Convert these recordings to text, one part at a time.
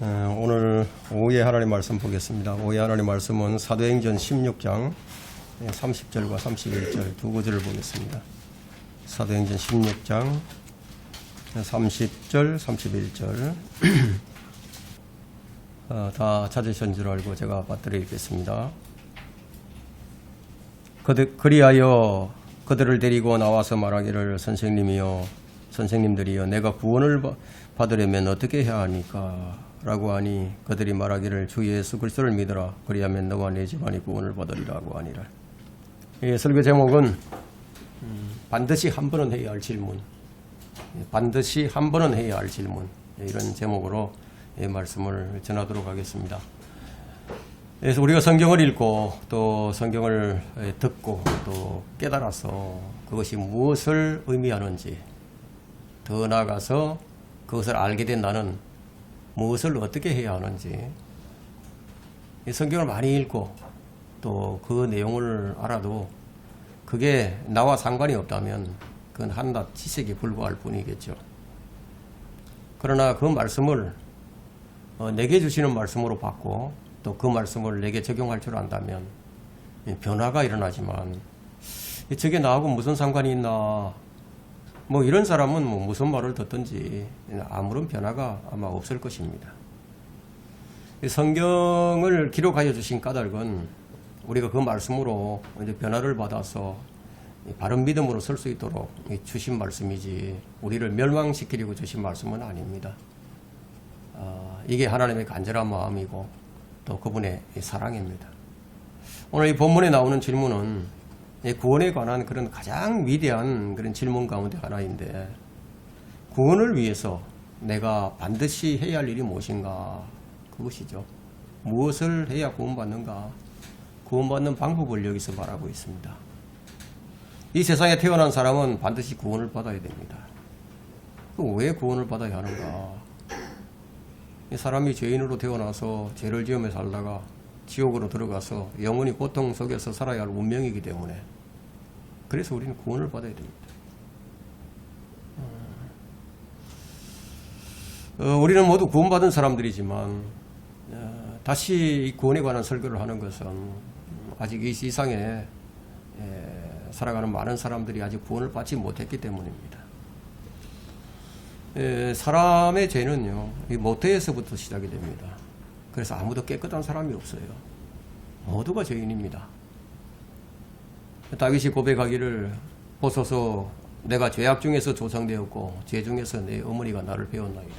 오늘 오후에 하나님 말씀 보겠습니다. 오후에 하나님 말씀은 사도행전 16장 30절과 31절 두 구절을 보겠습니다. 사도행전 16장 30절, 31절 다 찾으신 줄 알고 제가 받들어 읽겠습니다. 그리하여 그들을 데리고 나와서 말하기를 선생님들이여 내가 구원을 받으려면 어떻게 해야 하니까? 라고 하니 그들이 말하기를 주 예수 그리스도를 믿어라. 그리하면 너와 내 집안이 구원을 받으리라고 하니라. 이 설교 제목은 반드시 한 번은 해야 할 질문, 반드시 한 번은 해야 할 질문, 이런 제목으로 이 말씀을 전하도록 하겠습니다. 그래서 우리가 성경을 읽고 또 성경을 듣고 또 깨달아서 그것이 무엇을 의미하는지, 더 나아가서 그것을 알게 된 나는 무엇을 어떻게 해야 하는지, 성경을 많이 읽고 또 그 내용을 알아도 그게 나와 상관이 없다면 그건 한낱 지식에 불과할 뿐이겠죠. 그러나 그 말씀을 내게 주시는 말씀으로 받고 또 그 말씀을 내게 적용할 줄 안다면 변화가 일어나지만 저게 나하고 무슨 상관이 있나, 뭐 이런 사람은 뭐 무슨 말을 듣든지 아무런 변화가 아마 없을 것입니다. 성경을 기록하여 주신 까닭은 우리가 그 말씀으로 이제 변화를 받아서 바른 믿음으로 설 수 있도록 주신 말씀이지 우리를 멸망시키려고 주신 말씀은 아닙니다. 이게 하나님의 간절한 마음이고 또 그분의 사랑입니다. 오늘 이 본문에 나오는 질문은 구원에 관한 그런 가장 위대한 그런 질문 가운데 하나인데, 구원을 위해서 내가 반드시 해야 할 일이 무엇인가, 그것이죠. 무엇을 해야 구원받는가, 구원받는 방법을 여기서 말하고 있습니다. 이 세상에 태어난 사람은 반드시 구원을 받아야 됩니다. 왜 구원을 받아야 하는가? 이 사람이 죄인으로 태어나서 죄를 지으며 살다가 지옥으로 들어가서 영원히 고통 속에서 살아야 할 운명이기 때문에, 그래서 우리는 구원을 받아야 됩니다. 우리는 모두 구원받은 사람들이지만 다시 이 구원에 관한 설교를 하는 것은 아직 이 세상에 살아가는 많은 사람들이 아직 구원을 받지 못했기 때문입니다. 사람의 죄는요, 이 모태에서부터 시작이 됩니다. 그래서 아무도 깨끗한 사람이 없어요. 모두가 죄인입니다. 다윗이 고백하기를 보소서 내가 죄악 중에서 조상되었고 죄 중에서 내 어머니가 나를 배웠나이다.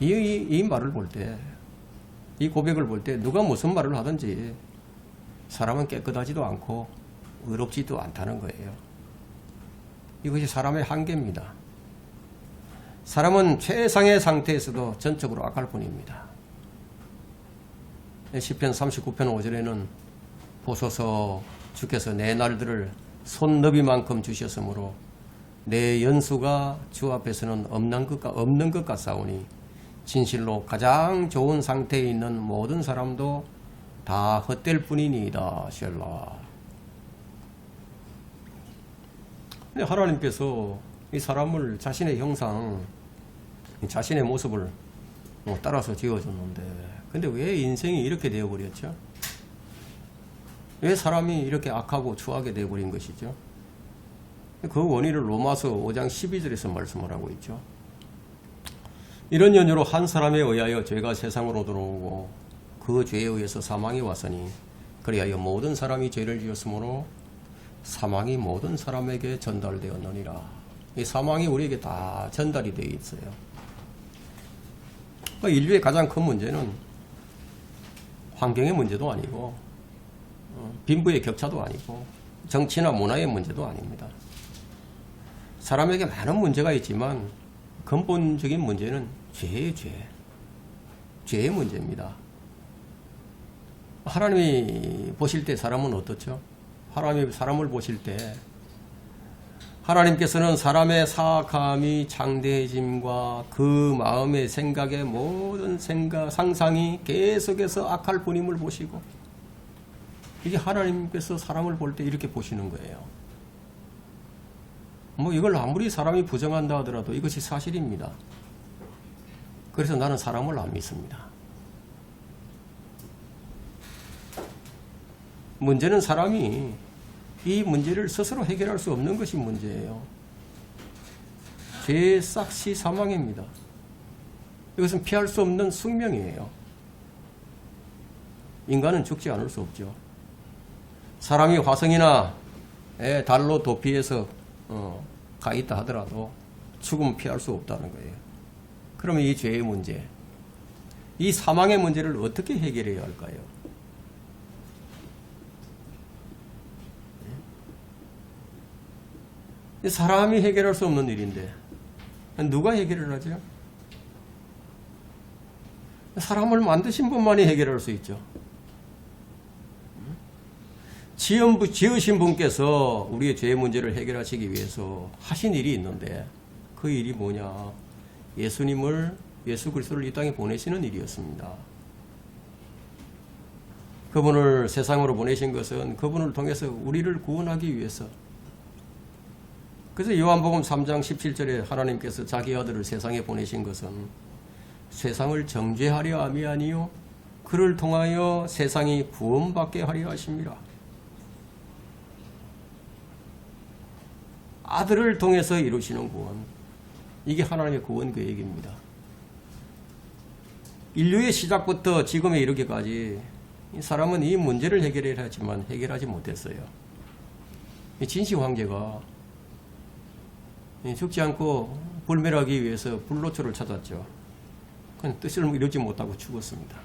이 말을 볼 때, 이 고백을 볼 때 누가 무슨 말을 하든지 사람은 깨끗하지도 않고 의롭지도 않다는 거예요. 이것이 사람의 한계입니다. 사람은 최상의 상태에서도 전적으로 악할 뿐입니다. 시편 39편 5절에는 보소서 주께서 내 날들을 손너비만큼 주셨으므로 내 연수가 주 앞에서는 없는 것 같사오니 진실로 가장 좋은 상태에 있는 모든 사람도 다 헛될 뿐이니이다. 셀라. 근데 하나님께서 이 사람을 자신의 형상, 자신의 모습을 따라서 지어줬는데, 근데 왜 인생이 이렇게 되어버렸죠? 왜 사람이 이렇게 악하고 추하게 되어버린 것이죠? 그 원인을 로마서 5장 12절에서 말씀을 하고 있죠. 이런 연유로 한 사람에 의하여 죄가 세상으로 들어오고 그 죄에 의해서 사망이 왔으니 그리하여 모든 사람이 죄를 지었으므로 사망이 모든 사람에게 전달되었느니라. 이 사망이 우리에게 다 전달이 되어 있어요. 인류의 가장 큰 문제는 환경의 문제도 아니고 빈부의 격차도 아니고 정치나 문화의 문제도 아닙니다. 사람에게 많은 문제가 있지만 근본적인 문제는 죄의 문제입니다. 하나님이 보실 때 사람은 어떻죠? 하나님이 사람을 보실 때 하나님께서는 사람의 사악함이 장대해짐과 그 마음의 생각의 모든 상상이 계속해서 악할 뿐임을 보시고, 이게 하나님께서 사람을 볼 때 이렇게 보시는 거예요. 뭐 이걸 아무리 사람이 부정한다 하더라도 이것이 사실입니다. 그래서 나는 사람을 안 믿습니다. 문제는 사람이 이 문제를 스스로 해결할 수 없는 것이 문제예요. 죄의 싹시 사망입니다. 이것은 피할 수 없는 숙명이에요. 인간은 죽지 않을 수 없죠. 사람이 화성이나 달로 도피해서 가 있다 하더라도 죽음은 피할 수 없다는 거예요. 그러면 이 죄의 문제, 이 사망의 문제를 어떻게 해결해야 할까요? 사람이 해결할 수 없는 일인데 누가 해결을 하죠? 사람을 만드신 분만이 해결할 수 있죠. 지으신 분께서 우리의 죄의 문제를 해결하시기 위해서 하신 일이 있는데 그 일이 뭐냐? 예수 그리스도를 이 땅에 보내시는 일이었습니다. 그분을 세상으로 보내신 것은 그분을 통해서 우리를 구원하기 위해서. 그래서 요한복음 3장 17절에 하나님께서 자기 아들을 세상에 보내신 것은 세상을 정죄하려 함이 아니요 그를 통하여 세상이 구원받게 하려 하심이라. 아들을 통해서 이루시는 구원, 이게 하나님의 구원 계획입니다. 인류의 시작부터 지금에 이르기까지 이 사람은 이 문제를 해결해야 하지만 해결하지 못했어요. 이 진시 황제가 죽지 않고 불멸하기 위해서 불로초를 찾았죠. 그냥 뜻을 이루지 못하고 죽었습니다.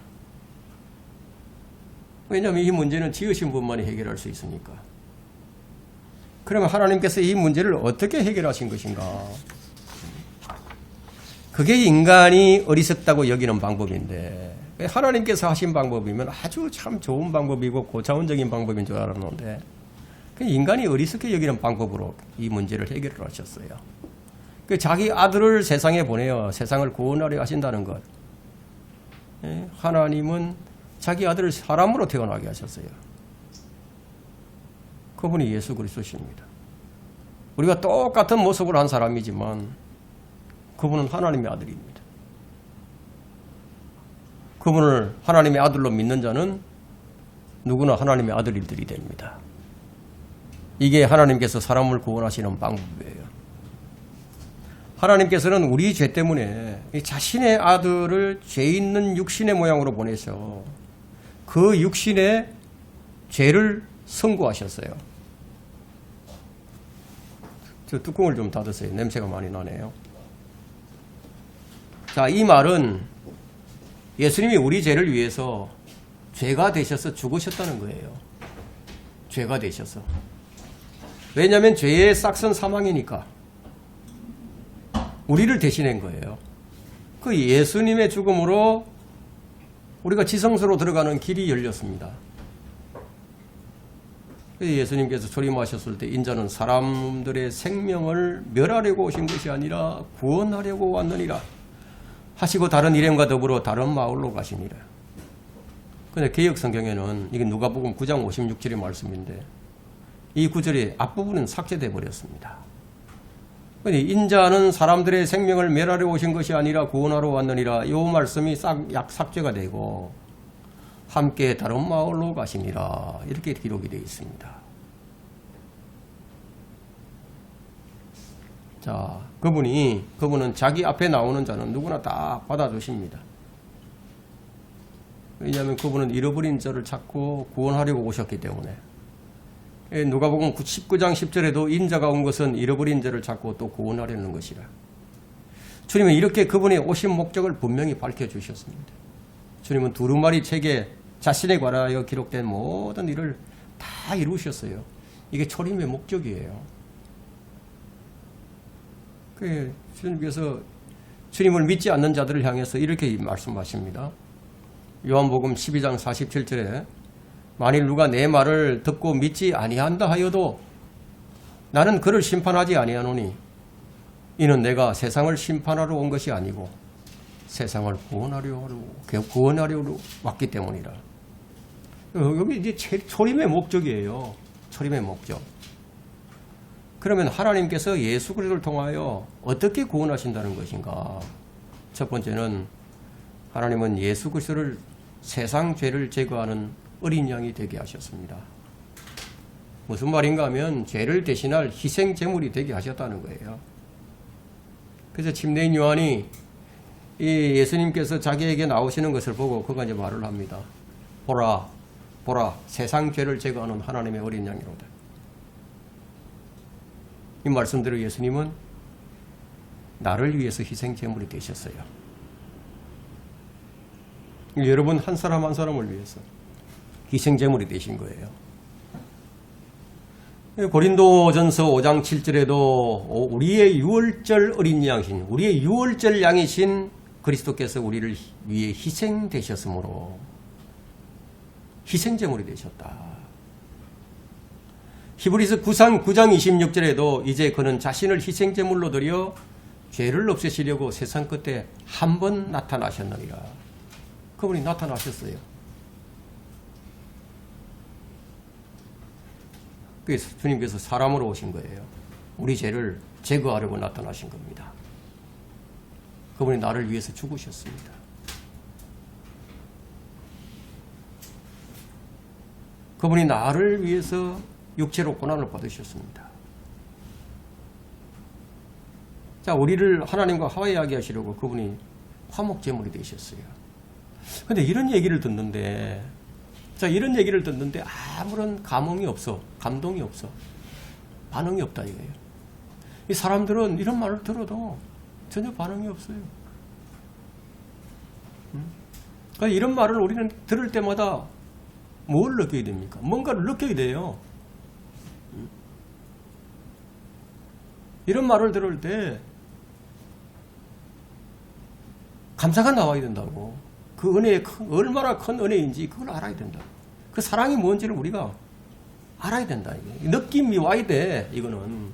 왜냐하면 이 문제는 지으신 분만이 해결할 수 있으니까. 그러면 하나님께서 이 문제를 어떻게 해결하신 것인가? 그게 인간이 어리석다고 여기는 방법인데 하나님께서 하신 방법이면 아주 참 좋은 방법이고 고차원적인 방법인 줄 알았는데 인간이 어리석게 여기는 방법으로 이 문제를 해결을 하셨어요. 자기 아들을 세상에 보내어 세상을 구원하려 하신다는 것. 하나님은 자기 아들을 사람으로 태어나게 하셨어요. 그분이 예수 그리스도십니다. 우리가 똑같은 모습을 한 사람이지만 그분은 하나님의 아들입니다. 그분을 하나님의 아들로 믿는 자는 누구나 하나님의 아들들이 됩니다. 이게 하나님께서 사람을 구원하시는 방법이에요. 하나님께서는 우리 죄 때문에 자신의 아들을 죄 있는 육신의 모양으로 보내서 그 육신의 죄를 선고하셨어요. 저 뚜껑을 좀 닫으세요. 냄새가 많이 나네요. 자, 이 말은 예수님이 우리 죄를 위해서 죄가 되셔서 죽으셨다는 거예요. 죄가 되셔서. 왜냐하면 죄의 싹은 사망이니까. 우리를 대신한 거예요. 그 예수님의 죽음으로 우리가 지성소로 들어가는 길이 열렸습니다. 예수님께서 초림하셨을 때 인자는 사람들의 생명을 멸하려고 오신 것이 아니라 구원하려고 왔느니라 하시고 다른 이름과 더불어 다른 마을로 가시니라. 근데 개역 성경에는 이게 누가복음 9장 56절의 말씀인데 이 구절의 앞부분은 삭제되어 버렸습니다. 인자는 사람들의 생명을 멸하려 오신 것이 아니라 구원하러 왔느니라. 이 말씀이 삭제가 되고 함께 다른 마을로 가시니라. 이렇게 기록이 되어 있습니다. 자, 그분은 자기 앞에 나오는 자는 누구나 다 받아주십니다. 왜냐하면 그분은 잃어버린 자를 찾고 구원하려고 오셨기 때문에. 누가복음 19장 10절에도 인자가 온 것은 잃어버린 자를 찾고 또 구원하려는 것이라. 주님은 이렇게 그분의 오신 목적을 분명히 밝혀주셨습니다. 주님은 두루마리 책에 자신에 관하여 기록된 모든 일을 다 이루셨어요. 이게 초림의 목적이에요. 주님께서 주님을 믿지 않는 자들을 향해서 이렇게 말씀하십니다. 요한복음 12장 47절에 만일 누가 내 말을 듣고 믿지 아니한다 하여도 나는 그를 심판하지 아니하노니 이는 내가 세상을 심판하러 온 것이 아니고 세상을 구원하려 왔기 때문이라. 여기 이제 초림의 목적이에요. 초림의 목적. 그러면 하나님께서 예수 그리스도를 통하여 어떻게 구원하신다는 것인가? 첫 번째는 하나님은 예수 그리스도를 세상 죄를 제거하는 어린 양이 되게 하셨습니다. 무슨 말인가 하면 죄를 대신할 희생 제물이 되게 하셨다는 거예요. 그래서 침례인 요한이 이 예수님께서 자기에게 나오시는 것을 보고 그가 이제 말을 합니다. 보라, 보라, 세상 죄를 제거하는 하나님의 어린 양이로다. 이 말씀대로 예수님은 나를 위해서 희생 제물이 되셨어요. 여러분 한 사람 한 사람을 위해서 희생 제물이 되신 거예요. 고린도전서 5장 7절에도 우리의 유월절 어린 양이신, 우리의 유월절 양이신 그리스도께서 우리를 위해 희생되셨으므로 희생제물이 되셨다. 히브리서 9장 26절에도 이제 그는 자신을 희생제물로 드려 죄를 없애시려고 세상 끝에 한 번 나타나셨느니라. 그분이 나타나셨어요. 그래서 주님께서 사람으로 오신 거예요. 우리 죄를 제거하려고 나타나신 겁니다. 그분이 나를 위해서 죽으셨습니다. 그분이 나를 위해서 육체로 고난을 받으셨습니다. 자, 우리를 하나님과 화해하게 하시려고 그분이 화목제물이 되셨어요. 근데 이런 얘기를 듣는데, 자, 이런 얘기를 듣는데 아무런 감흥이 없어. 감동이 없어. 반응이 없다 이거예요. 이 사람들은 이런 말을 들어도 전혀 반응이 없어요. 그러니까 이런 말을 우리는 들을 때마다 뭘 느껴야 됩니까? 뭔가를 느껴야 돼요. 이런 말을 들을 때 감사가 나와야 된다고. 그 은혜의 얼마나 큰 은혜인지 그걸 알아야 된다. 그 사랑이 뭔지를 우리가 알아야 된다. 이게. 느낌이 와야 돼. 이거는.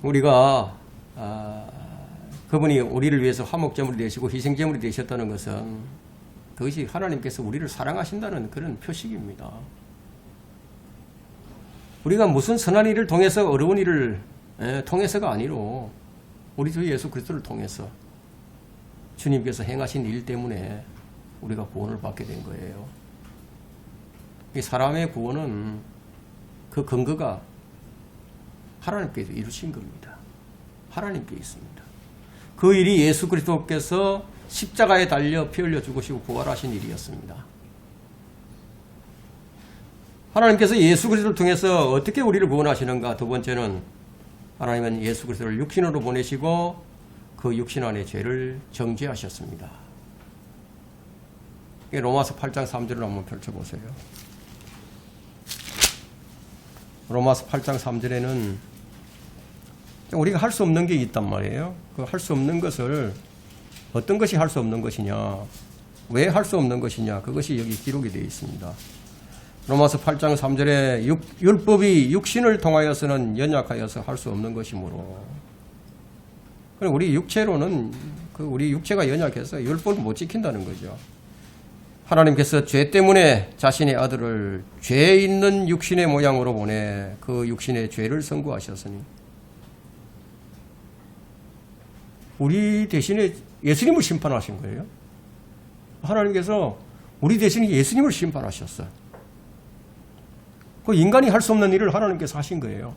우리가 그분이 우리를 위해서 화목제물이 되시고 희생제물이 되셨다는 것은 그것이 하나님께서 우리를 사랑하신다는 그런 표식입니다. 우리가 무슨 선한 일을 통해서 어려운 일을 통해서가 아니로 우리 주 예수 그리스도를 통해서 주님께서 행하신 일 때문에 우리가 구원을 받게 된 거예요. 이 사람의 구원은 그 근거가 하나님께서 이루신 겁니다. 하나님께 있습니다. 그 일이 예수 그리스도께서 십자가에 달려 피 흘려 죽으시고 부활하신 일이었습니다. 하나님께서 예수 그리스도를 통해서 어떻게 우리를 구원하시는가? 두 번째는 하나님은 예수 그리스도를 육신으로 보내시고 그 육신 안에 죄를 정죄하셨습니다. 로마서 8장 3절을 한번 펼쳐보세요. 로마서 8장 3절에는 우리가 할 수 없는 게 있단 말이에요. 그 할 수 없는 것을 어떤 것이 할 수 없는 것이냐, 왜 할 수 없는 것이냐, 그것이 여기 기록이 되어 있습니다. 로마서 8장 3절에 율법이 육신을 통하여서는 연약하여서 할 수 없는 것이므로, 우리 육체로는 우리 육체가 연약해서 율법을 못 지킨다는 거죠. 하나님께서 죄 때문에 자신의 아들을 죄 있는 육신의 모양으로 보내 그 육신의 죄를 선고하셨으니 우리 대신에 예수님을 심판하신 거예요. 하나님께서 우리 대신에 예수님을 심판하셨어요. 그 인간이 할 수 없는 일을 하나님께서 하신 거예요.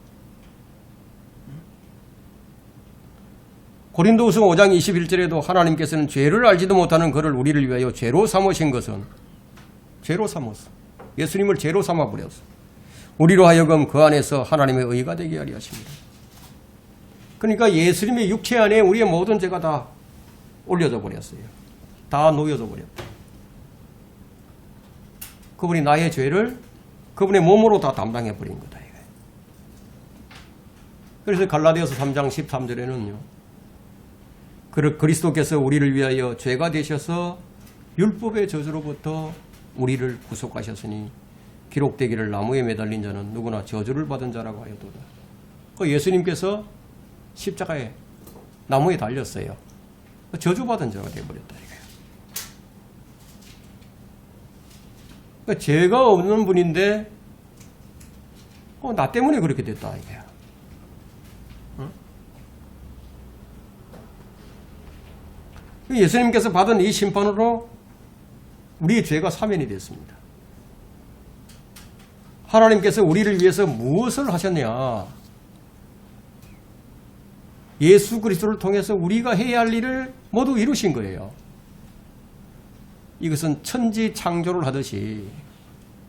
고린도후서 5장 21절에도 하나님께서는 죄를 알지도 못하는 그를 우리를 위하여 죄로 삼으신 것은, 죄로 삼았어. 예수님을 죄로 삼아버렸어. 우리로 하여금 그 안에서 하나님의 의가 되게 하려 하십니다. 그러니까 예수님의 육체 안에 우리의 모든 죄가 다 올려져 버렸어요. 다 놓여져 버렸다. 그분이 나의 죄를 그분의 몸으로 다 담당해 버린 거다. 그래서 갈라디아서 3장 13절에는요. 그리스도께서 우리를 위하여 죄가 되셔서 율법의 저주로부터 우리를 구속하셨으니 기록되기를 나무에 매달린 자는 누구나 저주를 받은 자라고 하여도다. 그 예수님께서 십자가에 나무에 달렸어요. 저주받은 자가 되어버렸다. 죄가 없는 분인데 나 때문에 그렇게 됐다 이게. 예수님께서 받은 이 심판으로 우리의 죄가 사면이 됐습니다. 하나님께서 우리를 위해서 무엇을 하셨냐? 예수 그리스도를 통해서 우리가 해야 할 일을 모두 이루신 거예요. 이것은 천지 창조를 하듯이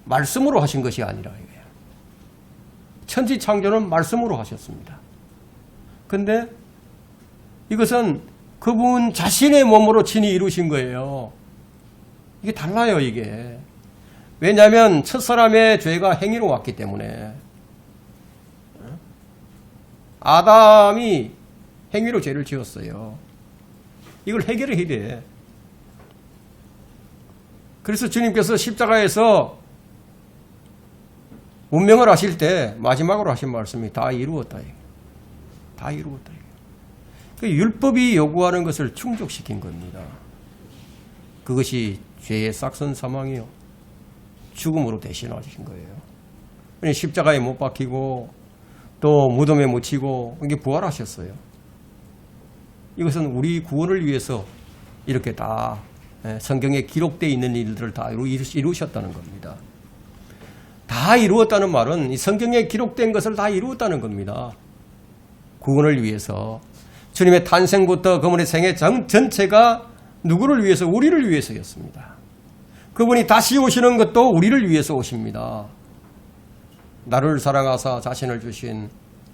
말씀으로 하신 것이 아니라 이거예요. 천지 창조는 말씀으로 하셨습니다. 그런데 이것은 그분 자신의 몸으로 친히 이루신 거예요. 이게 달라요, 이게. 왜냐하면 첫사람의 죄가 행위로 왔기 때문에. 아담이 행위로 죄를 지었어요. 이걸 해결을 해야 돼. 그래서 주님께서 십자가에서 운명을 하실 때 마지막으로 하신 말씀이 다 이루었다. 다 이루었다. 율법이 요구하는 것을 충족시킨 겁니다. 그것이 죄의 싹선 사망이요. 죽음으로 대신하신 거예요. 십자가에 못 박히고 또 무덤에 묻히고 이게 부활하셨어요. 이것은 우리 구원을 위해서 이렇게 다 성경에 기록되어 있는 일들을 다 이루셨다는 겁니다. 다 이루었다는 말은 이 성경에 기록된 것을 다 이루었다는 겁니다. 구원을 위해서. 주님의 탄생부터 그분의 생애 전체가 누구를 위해서? 우리를 위해서였습니다. 그분이 다시 오시는 것도 우리를 위해서 오십니다. 나를 사랑하사 자신을 주신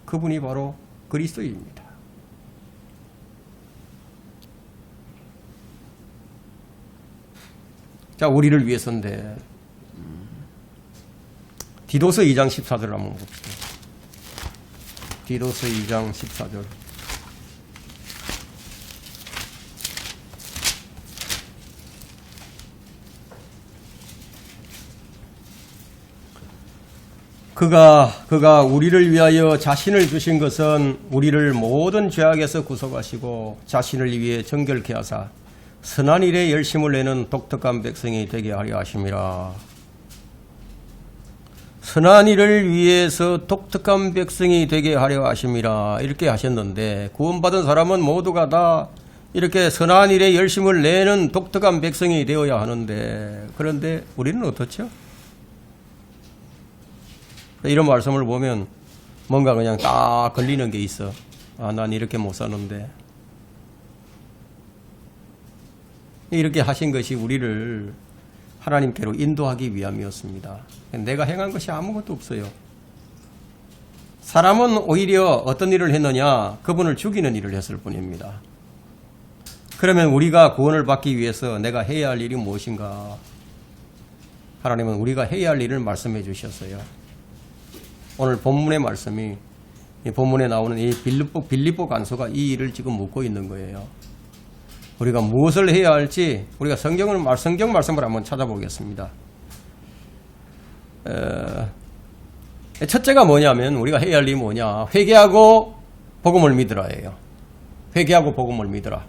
그분이 바로 그리스도입니다. 자, 우리를 위해서인데 디도서 2장 14절 한번 봅시다. 디도서 2장 14절. 그가 우리를 위하여 자신을 주신 것은 우리를 모든 죄악에서 구속하시고 자신을 위해 정결케 하사 선한 일에 열심을 내는 독특한 백성이 되게 하려 하심이라. 선한 일을 위해서 독특한 백성이 되게 하려 하심이라. 이렇게 하셨는데 구원받은 사람은 모두가 다 이렇게 선한 일에 열심을 내는 독특한 백성이 되어야 하는데, 그런데 우리는 어떻죠? 이런 말씀을 보면 뭔가 그냥 딱 걸리는 게 있어. 난 이렇게 못 사는데. 이렇게 하신 것이 우리를 하나님께로 인도하기 위함이었습니다. 내가 행한 것이 아무것도 없어요. 사람은 오히려 어떤 일을 했느냐? 그분을 죽이는 일을 했을 뿐입니다. 그러면 우리가 구원을 받기 위해서 내가 해야 할 일이 무엇인가? 하나님은 우리가 해야 할 일을 말씀해 주셨어요. 오늘 본문의 말씀이, 이 본문에 나오는 이 빌립보 간수가 이 일을 지금 묻고 있는 거예요. 우리가 무엇을 해야 할지 우리가 성경 말씀을 한번 찾아보겠습니다. 첫째가 뭐냐면 우리가 해야 할 일이 뭐냐? 회개하고 복음을 믿으라예요. 회개하고 복음을 믿으라.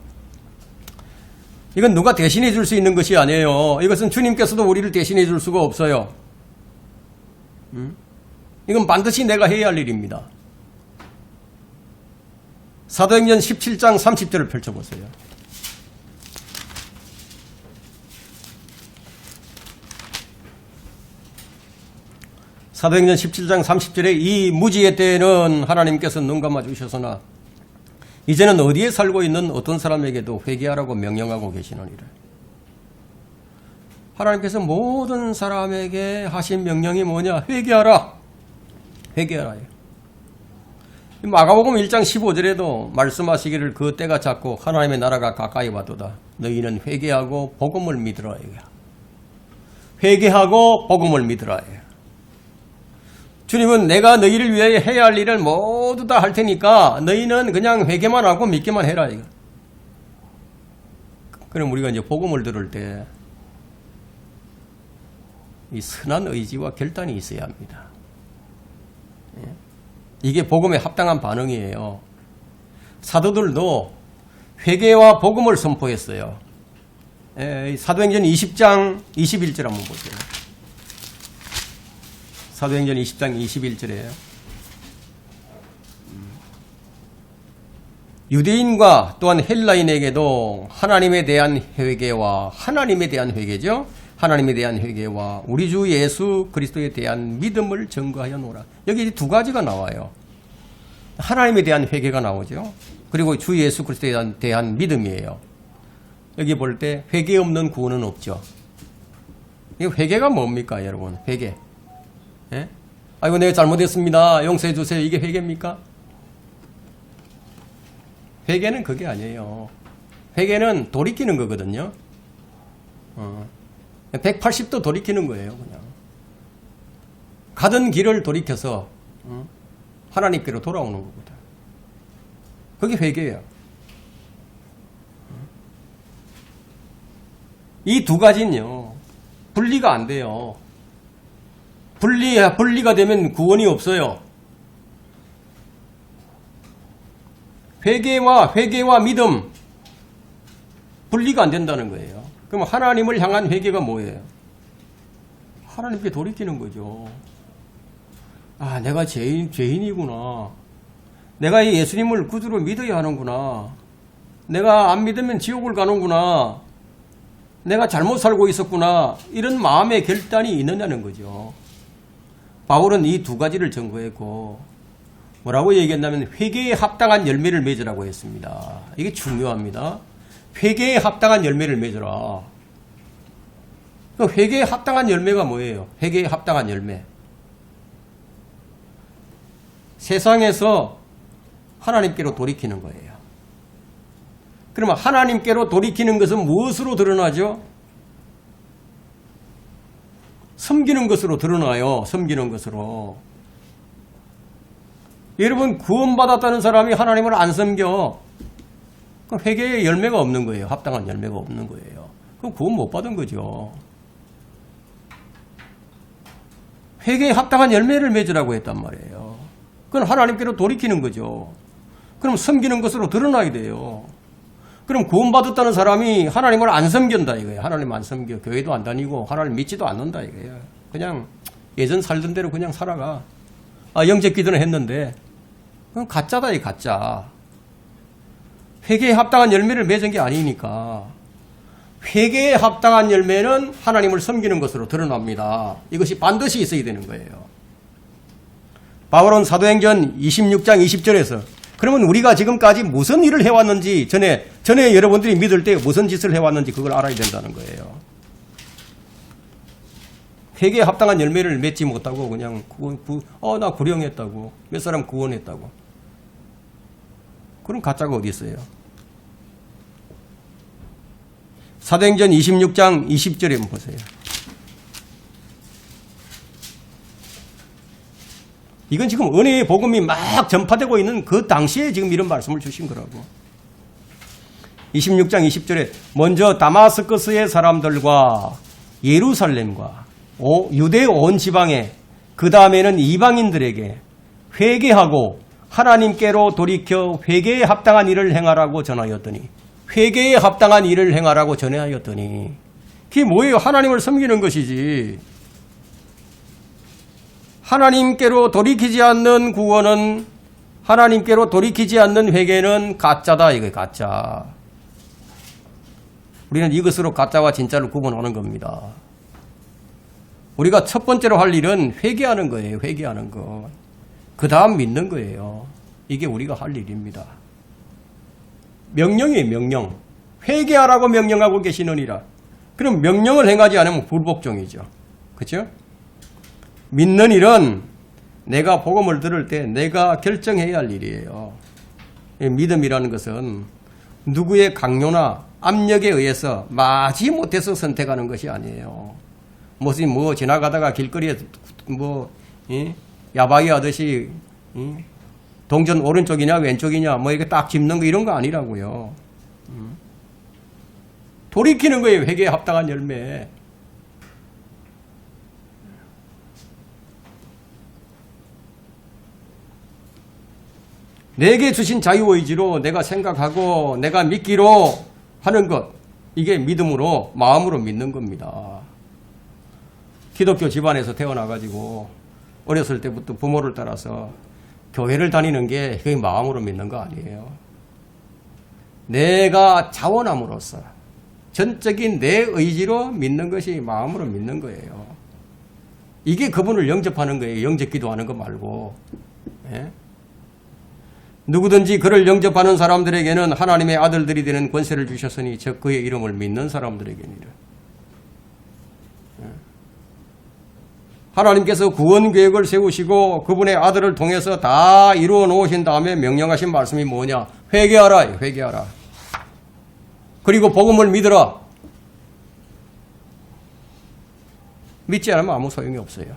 이건 누가 대신해 줄 수 있는 것이 아니에요. 이것은 주님께서도 우리를 대신해 줄 수가 없어요. 이건 반드시 내가 해야 할 일입니다. 사도행전 17장 30절을 펼쳐보세요. 사도행전 17장 30절에 이 무지의 때에는 하나님께서 눈 감아 주셨으나 이제는 어디에 살고 있는 어떤 사람에게도 회개하라고 명령하고 계시느니라. 하나님께서 모든 사람에게 하신 명령이 뭐냐? 회개하라. 회개하라. 마가복음 1장 15절에도 말씀하시기를 그 때가 찼고 하나님의 나라가 가까이 왔도다. 너희는 회개하고 복음을 믿으라. 회개하고 복음을 믿으라. 주님은 내가 너희를 위해 해야 할 일을 모두 다 할 테니까 너희는 그냥 회개만 하고 믿기만 해라. 그럼 우리가 이제 복음을 들을 때 이 선한 의지와 결단이 있어야 합니다. 이게 복음에 합당한 반응이에요. 사도들도 회개와 복음을 선포했어요. 사도행전 20장 21절 한번 보세요. 사도행전 20장 21절에 유대인과 또한 헬라인에게도 하나님에 대한 회개와 하나님에 대한 회개죠. 하나님에 대한 회개와 우리 주 예수 그리스도에 대한 믿음을 증거하여 놓으라. 여기 두 가지가 나와요. 하나님에 대한 회개가 나오죠. 그리고 주 예수 그리스도에 대한 믿음이에요. 여기 볼 때 회개 없는 구원은 없죠. 이 회개가 뭡니까, 여러분? 회개. 예? 아이고 내가 잘못했습니다. 용서해 주세요. 이게 회개입니까? 회개는 그게 아니에요. 회개는 돌이키는 거거든요. 180도 돌이키는 거예요, 그냥. 가던 길을 돌이켜서 하나님께로 돌아오는 거거든. 그게 회개예요. 이 두 가지는요, 분리가 안 돼요. 분리가 되면 구원이 없어요. 회개와 믿음, 분리가 안 된다는 거예요. 그럼 하나님을 향한 회개가 뭐예요? 하나님께 돌이키는 거죠. 아, 내가 죄인이구나. 내가 이 예수님을 구주로 믿어야 하는구나. 내가 안 믿으면 지옥을 가는구나. 내가 잘못 살고 있었구나. 이런 마음의 결단이 있느냐는 거죠. 바울은 이 두 가지를 증거했고 뭐라고 얘기했냐면 회개에 합당한 열매를 맺으라고 했습니다. 이게 중요합니다. 회개에 합당한 열매를 맺으라. 회개에 합당한 열매가 뭐예요? 회개에 합당한 열매. 세상에서 하나님께로 돌이키는 거예요. 그러면 하나님께로 돌이키는 것은 무엇으로 드러나죠? 섬기는 것으로 드러나요. 섬기는 것으로. 여러분 구원받았다는 사람이 하나님을 안 섬겨. 그럼 회개의 열매가 없는 거예요. 합당한 열매가 없는 거예요. 그럼 구원 못 받은 거죠. 회개에 합당한 열매를 맺으라고 했단 말이에요. 그건 하나님께로 돌이키는 거죠. 그럼 섬기는 것으로 드러나야 돼요. 그럼 구원받았다는 사람이 하나님을 안 섬긴다 이거예요. 하나님 안 섬겨. 교회도 안 다니고 하나님 믿지도 않는다 이거예요. 그냥 예전 살던 대로 그냥 살아가. 아, 영적 기도는 했는데 그건 가짜다 이 가짜. 회개에 합당한 열매를 맺은 게 아니니까. 회개에 합당한 열매는 하나님을 섬기는 것으로 드러납니다. 이것이 반드시 있어야 되는 거예요. 바울은 사도행전 26장 20절에서 그러면 우리가 지금까지 무슨 일을 해왔는지 전에 여러분들이 믿을 때 무슨 짓을 해왔는지 그걸 알아야 된다는 거예요. 회개에 합당한 열매를 맺지 못하고 그냥 나 구령했다고 몇 사람 구원했다고 그런 가짜가 어디 있어요. 사도행전 26장 20절에 한번 보세요. 이건 지금 은혜의 복음이 막 전파되고 있는 그 당시에 지금 이런 말씀을 주신 거라고. 26장 20절에 먼저 다마스커스의 사람들과 예루살렘과 유대 온 지방에 그 다음에는 이방인들에게 회개하고 하나님께로 돌이켜 회개에 합당한 일을 행하라고 전하였더니 회개에 합당한 일을 행하라고 전하였더니 그게 뭐예요? 하나님을 섬기는 것이지. 하나님께로 돌이키지 않는 구원은 하나님께로 돌이키지 않는 회개는 가짜다 이거예요. 가짜. 우리는 이것으로 가짜와 진짜를 구분하는 겁니다. 우리가 첫 번째로 할 일은 회개하는 거예요. 회개하는 것. 그 다음 믿는 거예요. 이게 우리가 할 일입니다. 명령이에요. 명령. 회개하라고 명령하고 계시느니라. 그럼 명령을 행하지 않으면 불복종이죠. 그렇죠? 믿는 일은 내가 복음을 들을 때 내가 결정해야 할 일이에요. 믿음이라는 것은 누구의 강요나 압력에 의해서 마지못해서 선택하는 것이 아니에요. 무슨 지나가다가 길거리에 야바이 하듯이 동전 오른쪽이냐 왼쪽이냐 이렇게 딱 짚는 거 이런 거 아니라고요. 돌이키는 거예요. 회개에 합당한 열매. 내게 주신 자유의지로 내가 생각하고 내가 믿기로 하는 것, 이게 믿음으로 마음으로 믿는 겁니다. 기독교 집안에서 태어나가지고 어렸을 때부터 부모를 따라서 교회를 다니는 게 그게 마음으로 믿는 거 아니에요. 내가 자원함으로써 전적인 내 의지로 믿는 것이 마음으로 믿는 거예요. 이게 그분을 영접하는 거예요. 영접 기도하는 거 말고. 예? 누구든지 그를 영접하는 사람들에게는 하나님의 아들들이 되는 권세를 주셨으니 저 그의 이름을 믿는 사람들에게니라. 하나님께서 구원 계획을 세우시고 그분의 아들을 통해서 다 이루어 놓으신 다음에 명령하신 말씀이 뭐냐? 회개하라, 회개하라. 그리고 복음을 믿으라. 믿지 않으면 아무 소용이 없어요.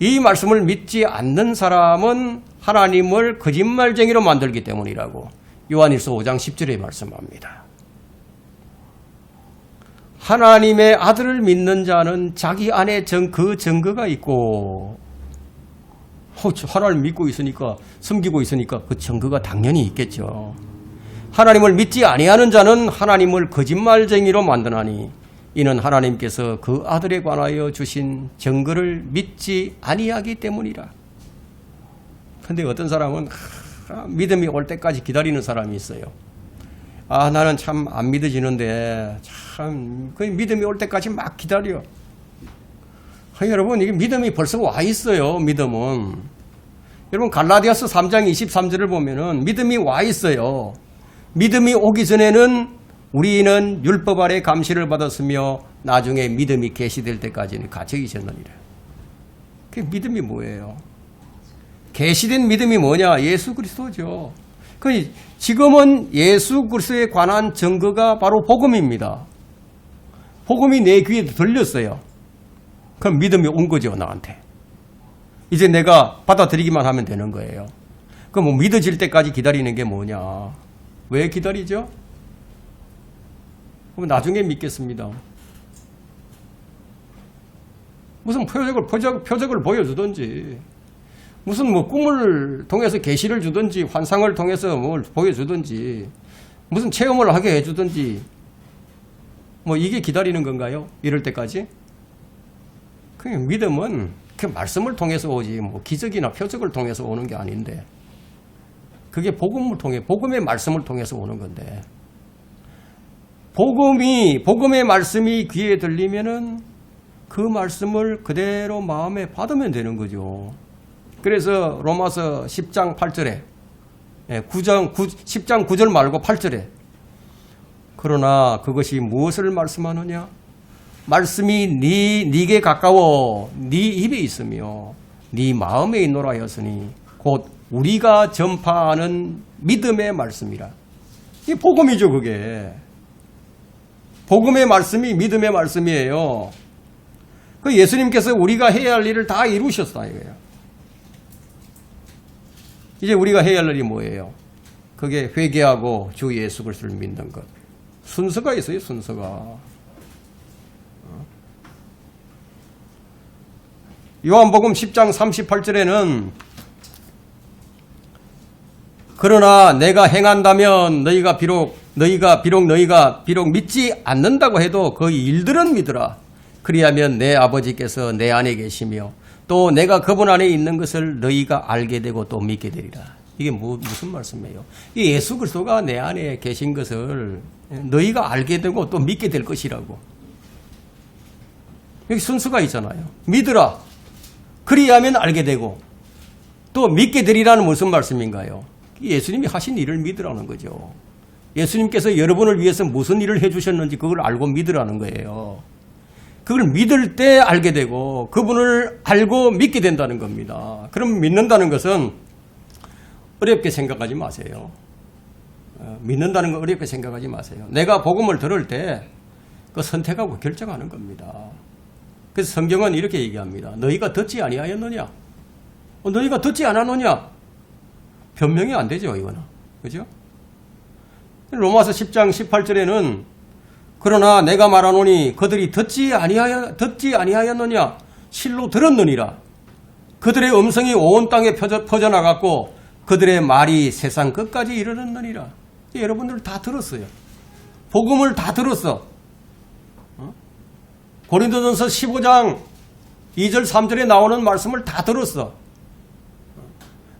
이 말씀을 믿지 않는 사람은 하나님을 거짓말쟁이로 만들기 때문이라고 요한일서 5장 10절에 말씀합니다. 하나님의 아들을 믿는 자는 자기 안에 그 증거가 있고 하나님 믿고 있으니까 섬기고 있으니까 그 증거가 당연히 있겠죠. 하나님을 믿지 아니하는 자는 하나님을 거짓말쟁이로 만드나니 이는 하나님께서 그 아들에 관하여 주신 증거를 믿지 아니하기 때문이라. 그런데 어떤 사람은 믿음이 올 때까지 기다리는 사람이 있어요. 나는 참 안 믿어지는데 참 그 믿음이 올 때까지 막 기다려. 여러분 이게 믿음이 벌써 와 있어요. 믿음은. 여러분 갈라디아서 3장 23절을 보면은 믿음이 와 있어요. 믿음이 오기 전에는 우리는 율법 아래 감시를 받았으며 나중에 믿음이 계시될 때까지는 갇혀 있었느니라. 그 믿음이 뭐예요? 계시된 믿음이 뭐냐? 예수 그리스도죠. 지금은 예수 그리스도에 관한 증거가 바로 복음입니다. 복음이 내 귀에 들렸어요. 그럼 믿음이 온 거죠, 나한테. 이제 내가 받아들이기만 하면 되는 거예요. 그럼 뭐 믿어질 때까지 기다리는 게 뭐냐? 왜 기다리죠? 그럼 나중에 믿겠습니다. 무슨 표적을 보여주든지, 무슨 뭐 꿈을 통해서 계시를 주든지, 환상을 통해서 뭘 보여주든지, 무슨 체험을 하게 해주든지, 뭐 이게 기다리는 건가요? 이럴 때까지? 그냥 믿음은 그 말씀을 통해서 오지, 뭐 기적이나 표적을 통해서 오는 게 아닌데, 그게 복음의 말씀을 통해서 오는 건데, 복음의 말씀이 귀에 들리면은 그 말씀을 그대로 마음에 받으면 되는 거죠. 그래서 로마서 10장 8절에 10장 9절 말고 8절에 그러나 그것이 무엇을 말씀하느냐? 말씀이 네게 가까워 네 입에 있으며 네 마음에 있노라 하였으니 곧 우리가 전파하는 믿음의 말씀이라. 이게 복음이죠. 그게 복음의 말씀이 믿음의 말씀이에요. 그 예수님께서 우리가 해야 할 일을 다 이루셨다 이거예요. 이제 우리가 해야 할 일이 뭐예요? 그게 회개하고 주 예수 그리스도를 믿는 것. 순서가 있어요. 순서가. 요한복음 10장 38절에는 그러나 내가 행한다면 너희가 비록 믿지 않는다고 해도 그 일들은 믿으라. 그리하면 내 아버지께서 내 안에 계시며 또 내가 그분 안에 있는 것을 너희가 알게 되고 또 믿게 되리라. 이게 무슨 말씀이에요? 이 예수 그리스도가 내 안에 계신 것을 너희가 알게 되고 또 믿게 될 것이라고. 여기 순서가 있잖아요. 믿으라. 그리하면 알게 되고 또 믿게 되리라는 무슨 말씀인가요? 예수님이 하신 일을 믿으라는 거죠. 예수님께서 여러분을 위해서 무슨 일을 해주셨는지 그걸 알고 믿으라는 거예요. 그걸 믿을 때 알게 되고 그분을 알고 믿게 된다는 겁니다. 그럼 믿는다는 것은 어렵게 생각하지 마세요. 믿는다는 거 어렵게 생각하지 마세요. 내가 복음을 들을 때 그 선택하고 결정하는 겁니다. 그래서 성경은 이렇게 얘기합니다. 너희가 듣지 아니하였느냐? 너희가 듣지 않았느냐? 변명이 안 되죠, 이거는. 그죠? 로마서 10장 18절에는 그러나 내가 말하노니 그들이 듣지 아니하였느냐? 실로 들었느니라. 그들의 음성이 온 땅에 퍼져나갔고 그들의 말이 세상 끝까지 이르렀느니라. 여러분들 다 들었어요. 복음을 다 들었어. 고린도전서 15장 2절 3절에 나오는 말씀을 다 들었어.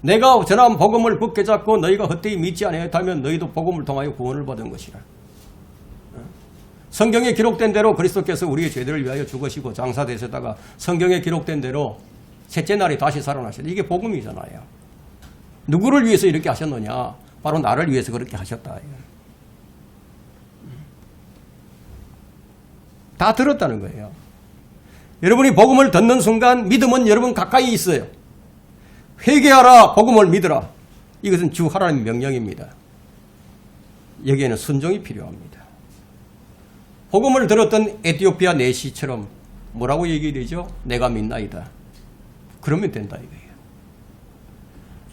내가 전한 복음을 굳게 잡고 너희가 헛되이 믿지 아니하였다면 너희도 복음을 통하여 구원을 받은 것이라. 성경에 기록된 대로 그리스도께서 우리의 죄들을 위하여 죽으시고 장사되셨다가 성경에 기록된 대로 셋째 날에 다시 살아나셨다. 이게 복음이잖아요. 누구를 위해서 이렇게 하셨느냐? 바로 나를 위해서 그렇게 하셨다. 다 들었다는 거예요. 여러분이 복음을 듣는 순간 믿음은 여러분 가까이 있어요. 회개하라, 복음을 믿으라. 이것은 주 하나님의 명령입니다. 여기에는 순종이 필요합니다. 복음을 들었던 에티오피아 내시처럼 뭐라고 얘기되죠? 내가 믿나이다. 그러면 된다 이거예요.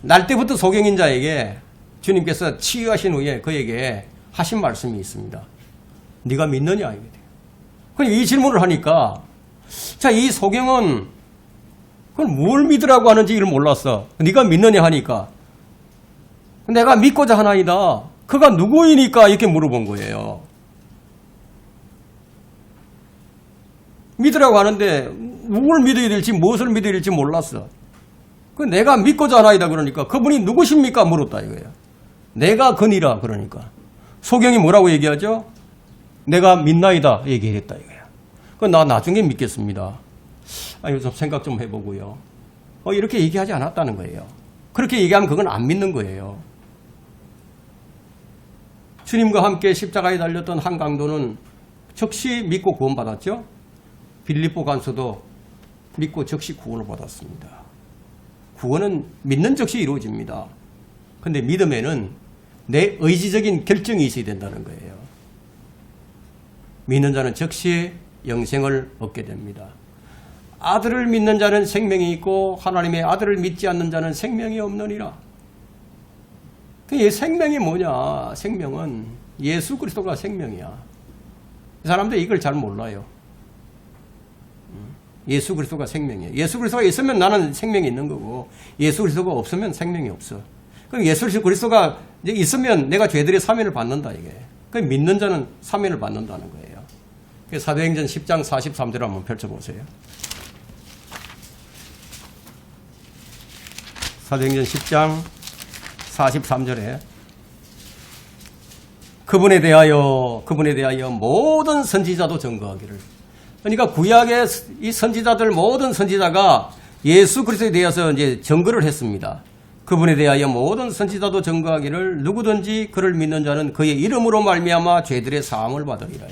날 때부터 소경인자에게 주님께서 치유하신 후에 그에게 하신 말씀이 있습니다. 네가 믿느냐 이거예요. 그럼 이 질문을 하니까 자, 이 소경은 그걸 뭘 믿으라고 하는지 이를 몰랐어. 네가 믿느냐 하니까 내가 믿고자 하나이다. 그가 누구이니까 이렇게 물어본 거예요. 믿으라고 하는데 누굴 믿어야 될지 무엇을 믿어야 될지 몰랐어. 그 내가 믿고자 하나이다 그러니까 그분이 누구십니까 물었다 이거예요. 내가 그니라 그러니까 소경이 뭐라고 얘기하죠? 내가 믿나이다 얘기했다 이거예요. 그 나 나중에 믿겠습니다. 아니 좀 생각 좀 해보고요. 이렇게 얘기하지 않았다는 거예요. 그렇게 얘기하면 그건 안 믿는 거예요. 주님과 함께 십자가에 달렸던 한 강도는 즉시 믿고 구원받았죠. 빌립보 간수도 믿고 즉시 구원을 받았습니다. 구원은 믿는 즉시 이루어집니다. 그런데 믿음에는 내 의지적인 결정이 있어야 된다는 거예요. 믿는 자는 즉시 영생을 얻게 됩니다. 아들을 믿는 자는 생명이 있고 하나님의 아들을 믿지 않는 자는 생명이 없느니라. 이 생명이 뭐냐? 생명은 예수 그리스도가 생명이야. 사람들이 이걸 잘 몰라요. 예수 그리스도가 생명이에요. 예수 그리스도가 있으면 나는 생명이 있는 거고 예수 그리스도가 없으면 생명이 없어. 그럼 예수 그리스도가 있으면 내가 죄들의 사면을 받는다 이게. 그 믿는 자는 사면을 받는다는 거예요. 사도행전 10장 43절 한번 펼쳐보세요. 사도행전 10장 43절에 그분에 대하여 모든 선지자도 증거하기를. 그러니까 구약의 이 선지자들 모든 선지자가 예수 그리스도에 대해서 이제 증거를 했습니다. 그분에 대하여 모든 선지자도 증거하기를 누구든지 그를 믿는 자는 그의 이름으로 말미암아 죄들의 사함을 받으리라.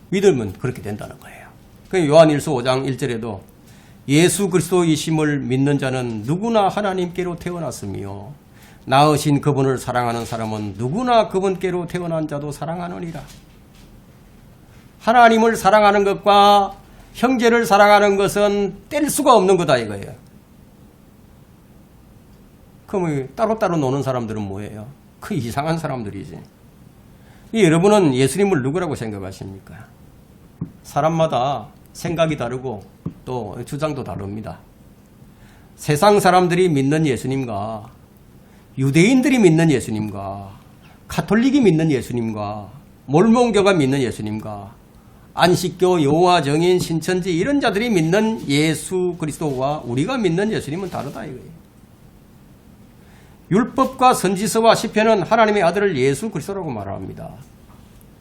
믿으면 그렇게 된다는 거예요. 요한일서 5장 1절에도 예수 그리스도이심을 믿는 자는 누구나 하나님께로 태어났으며 낳으신 그분을 사랑하는 사람은 누구나 그분께로 태어난 자도 사랑하느니라. 하나님을 사랑하는 것과 형제를 사랑하는 것은 뗄 수가 없는 거다 이거예요. 그럼 따로따로 노는 사람들은 뭐예요? 그 이상한 사람들이지. 여러분은 예수님을 누구라고 생각하십니까? 사람마다 생각이 다르고 또 주장도 다릅니다. 세상 사람들이 믿는 예수님과 유대인들이 믿는 예수님과 가톨릭이 믿는 예수님과 몰몬교가 믿는 예수님과 안식교, 여호와 정인, 신천지 이런 자들이 믿는 예수 그리스도와 우리가 믿는 예수님은 다르다 이거예요. 율법과 선지서와 시편은 하나님의 아들을 예수 그리스도라고 말합니다.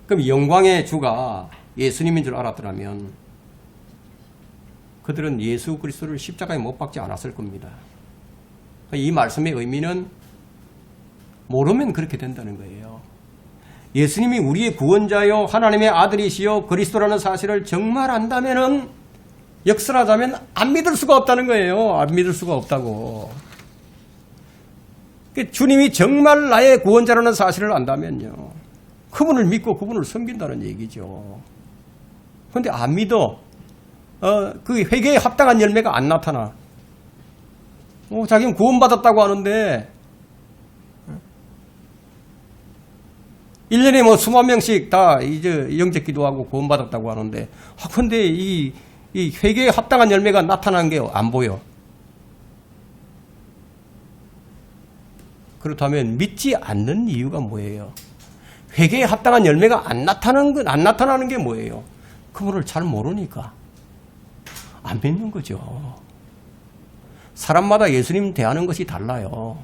그럼 영광의 주가 예수님인 줄 알았더라면 그들은 예수 그리스도를 십자가에 못 박지 않았을 겁니다. 이 말씀의 의미는 모르면 그렇게 된다는 거예요. 예수님이 우리의 구원자요 하나님의 아들이시요 그리스도라는 사실을 정말 안다면은 역설하자면 안 믿을 수가 없다는 거예요. 안 믿을 수가 없다고. 주님이 정말 나의 구원자라는 사실을 안다면요. 그분을 믿고 그분을 섬긴다는 얘기죠. 그런데 안 믿어. 그 회개에 합당한 열매가 안 나타나. 자기는 구원받았다고 하는데 1년에 뭐 수만 명씩 다 이제 영접 기도하고 구원받았다고 하는데 근데 이 회개에 합당한 열매가 나타난 게 안 보여. 그렇다면 믿지 않는 이유가 뭐예요? 회개에 합당한 열매가 안 나타나는 게 뭐예요? 그분을 잘 모르니까. 안 믿는 거죠. 사람마다 예수님 대하는 것이 달라요.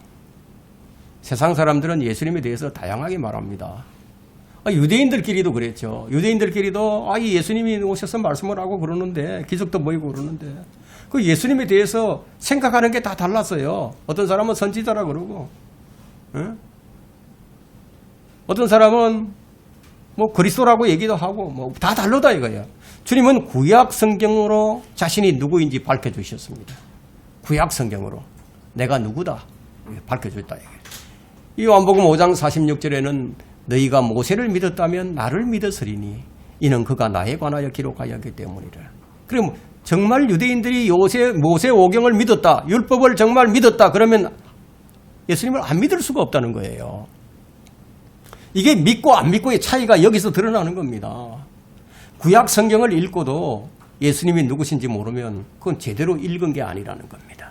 세상 사람들은 예수님에 대해서 다양하게 말합니다. 유대인들끼리도 그랬죠. 유대인들끼리도 이 예수님이 오셔서 말씀을 하고 그러는데 기적도 보이고 그러는데 그 예수님에 대해서 생각하는 게 다 달랐어요. 어떤 사람은 선지자라 그러고 어떤 사람은 뭐 그리스도라고 얘기도 하고 뭐 다 다르다 이거예요. 주님은 구약 성경으로 자신이 누구인지 밝혀주셨습니다. 구약 성경으로 내가 누구다 밝혀줬다 이거예요. 이 요한복음 5장 46절에는 너희가 모세를 믿었다면 나를 믿었으리니 이는 그가 나에 관하여 기록하였기 때문이라. 그럼 정말 유대인들이 모세 오경을 믿었다. 율법을 정말 믿었다. 그러면 예수님을 안 믿을 수가 없다는 거예요. 이게 믿고 안 믿고의 차이가 여기서 드러나는 겁니다. 구약 성경을 읽고도 예수님이 누구신지 모르면 그건 제대로 읽은 게 아니라는 겁니다.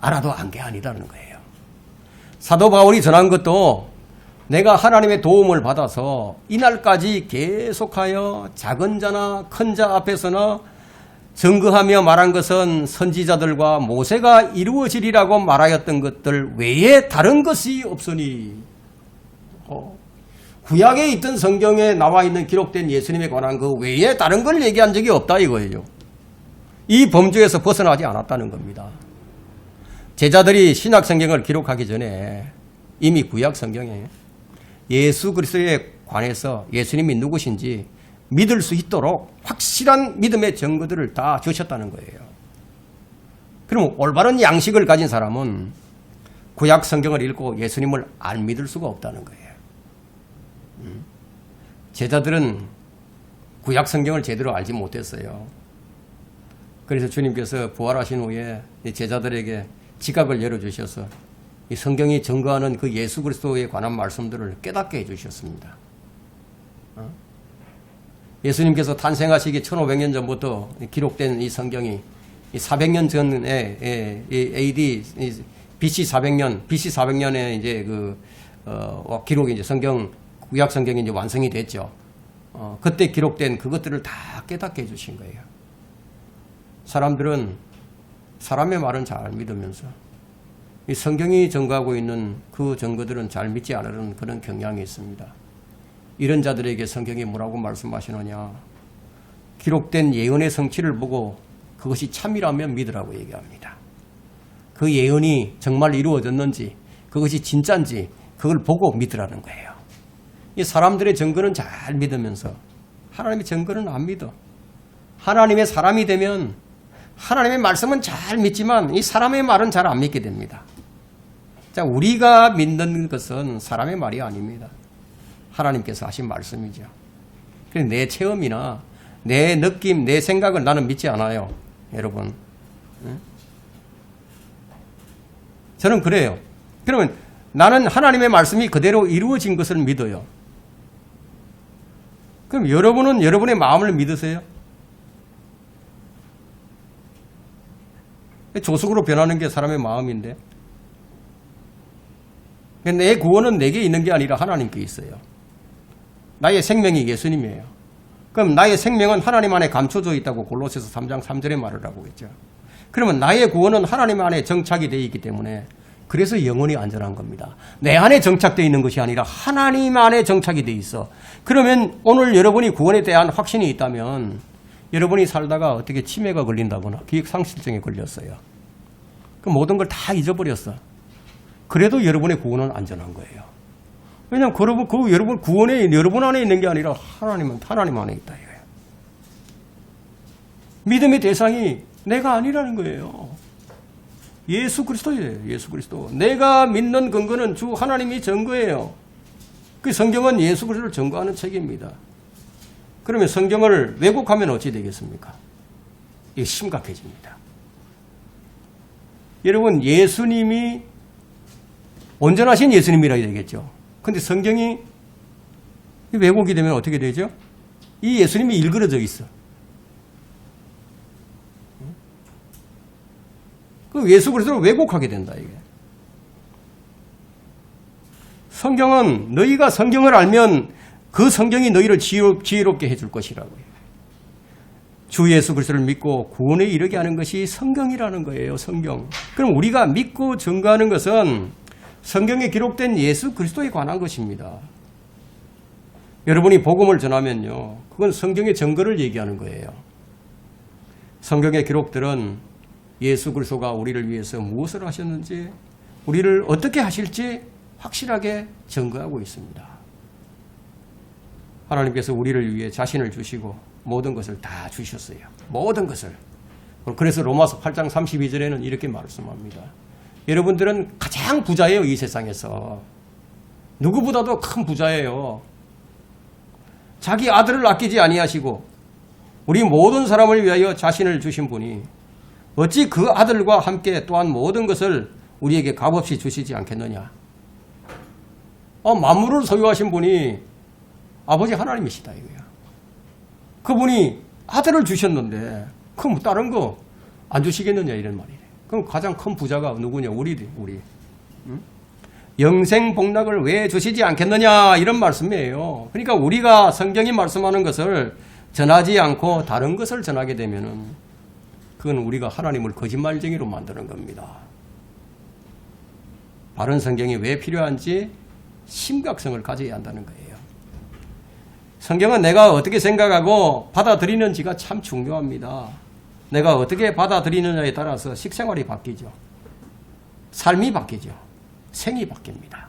알아도 안 게 아니라는 거예요. 사도 바울이 전한 것도 내가 하나님의 도움을 받아서 이날까지 계속하여 작은 자나 큰 자 앞에서나 증거하며 말한 것은 선지자들과 모세가 이루어지리라고 말하였던 것들 외에 다른 것이 없으니 구약에 있던 성경에 나와 있는 기록된 예수님에 관한 그 외에 다른 걸 얘기한 적이 없다 이거예요. 이 범주에서 벗어나지 않았다는 겁니다. 제자들이 신약 성경을 기록하기 전에 이미 구약 성경에 예수 그리스도에 관해서 예수님이 누구신지 믿을 수 있도록 확실한 믿음의 증거들을 다 주셨다는 거예요. 그럼 올바른 양식을 가진 사람은 구약 성경을 읽고 예수님을 안 믿을 수가 없다는 거예요. 제자들은 구약 성경을 제대로 알지 못했어요. 그래서 주님께서 부활하신 후에 제자들에게 지각을 열어주셔서 이 성경이 증거하는 그 예수 그리스도에 관한 말씀들을 깨닫게 해주셨습니다. 예수님께서 탄생하시기 1500년 전부터 기록된 이 성경이 400년 전에 AD BC 400년에 이제 기록이 이제 구약 성경이 이제 완성이 됐죠. 그때 기록된 그것들을 다 깨닫게 해주신 거예요. 사람들은 사람의 말은 잘 믿으면서 이 성경이 증거하고 있는 그 증거들은 잘 믿지 않으려는 그런 경향이 있습니다. 이런 자들에게 성경이 뭐라고 말씀하시느냐? 기록된 예언의 성취를 보고 그것이 참이라면 믿으라고 얘기합니다. 그 예언이 정말 이루어졌는지 그것이 진짜인지 그걸 보고 믿으라는 거예요. 이 사람들의 증거는 잘 믿으면서 하나님의 증거는 안 믿어. 하나님의 사람이 되면 하나님의 말씀은 잘 믿지만 이 사람의 말은 잘 안 믿게 됩니다. 자, 우리가 믿는 것은 사람의 말이 아닙니다. 하나님께서 하신 말씀이죠. 그래서 내 체험이나 내 느낌, 내 생각을 나는 믿지 않아요. 여러분. 저는 그래요. 그러면 나는 하나님의 말씀이 그대로 이루어진 것을 믿어요. 그럼 여러분은 여러분의 마음을 믿으세요? 조속으로 변하는 게 사람의 마음인데. 내 구원은 내게 있는 게 아니라 하나님께 있어요. 나의 생명이 예수님이에요. 그럼 나의 생명은 하나님 안에 감춰져 있다고 골로새서 3장 3절에 말을 하고 있죠. 그러면 나의 구원은 하나님 안에 정착이 되어 있기 때문에 그래서 영원히 안전한 겁니다. 내 안에 정착되어 있는 것이 아니라 하나님 안에 정착이 되어 있어. 그러면 오늘 여러분이 구원에 대한 확신이 있다면 여러분이 살다가 어떻게 치매가 걸린다거나 기억상실증에 걸렸어요. 그 모든 걸 다 잊어버렸어. 그래도 여러분의 구원은 안전한 거예요. 왜냐하면 여러분 구원에 여러분 안에 있는 게 아니라 하나님 안에 있다 이거예요. 믿음의 대상이 내가 아니라는 거예요. 예수 그리스도예요. 예수 그리스도. 내가 믿는 근거는 주 하나님이 증거예요. 그 성경은 예수 그리스도를 증거하는 책입니다. 그러면 성경을 왜곡하면 어찌 되겠습니까? 이게 심각해집니다. 여러분, 예수님이 온전하신 예수님이라 되겠죠. 그런데 성경이 왜곡이 되면 어떻게 되죠? 이 예수님이 일그러져 있어. 그 예수 그리스도를 왜곡하게 된다 이게. 성경은 너희가 성경을 알면 그 성경이 너희를 지혜롭게 해줄 것이라고요. 주 예수 그리스도를 믿고 구원에 이르게 하는 것이 성경이라는 거예요. 성경. 그럼 우리가 믿고 증거하는 것은 성경에 기록된 예수 그리스도에 관한 것입니다. 여러분이 복음을 전하면요, 그건 성경의 증거를 얘기하는 거예요. 성경의 기록들은 예수 그리스도가 우리를 위해서 무엇을 하셨는지, 우리를 어떻게 하실지 확실하게 증거하고 있습니다. 하나님께서 우리를 위해 자신을 주시고 모든 것을 다 주셨어요. 모든 것을. 그래서 로마서 8장 32절에는 이렇게 말씀합니다. 여러분들은 가장 부자예요. 이 세상에서. 누구보다도 큰 부자예요. 자기 아들을 아끼지 아니하시고 우리 모든 사람을 위하여 자신을 주신 분이 어찌 그 아들과 함께 또한 모든 것을 우리에게 값없이 주시지 않겠느냐. 만물을 소유하신 분이 아버지 하나님이시다 이거야. 그분이 아들을 주셨는데 그럼 다른 거 안 주시겠느냐 이런 말이래. 그럼 가장 큰 부자가 누구냐? 우리. 응? 영생 복락을 왜 주시지 않겠느냐 이런 말씀이에요. 그러니까 우리가 성경이 말씀하는 것을 전하지 않고 다른 것을 전하게 되면은 그건 우리가 하나님을 거짓말쟁이로 만드는 겁니다. 바른 성경이 왜 필요한지 심각성을 가져야 한다는 거예요. 성경은 내가 어떻게 생각하고 받아들이는지가 참 중요합니다. 내가 어떻게 받아들이느냐에 따라서 식생활이 바뀌죠. 삶이 바뀌죠. 생이 바뀝니다.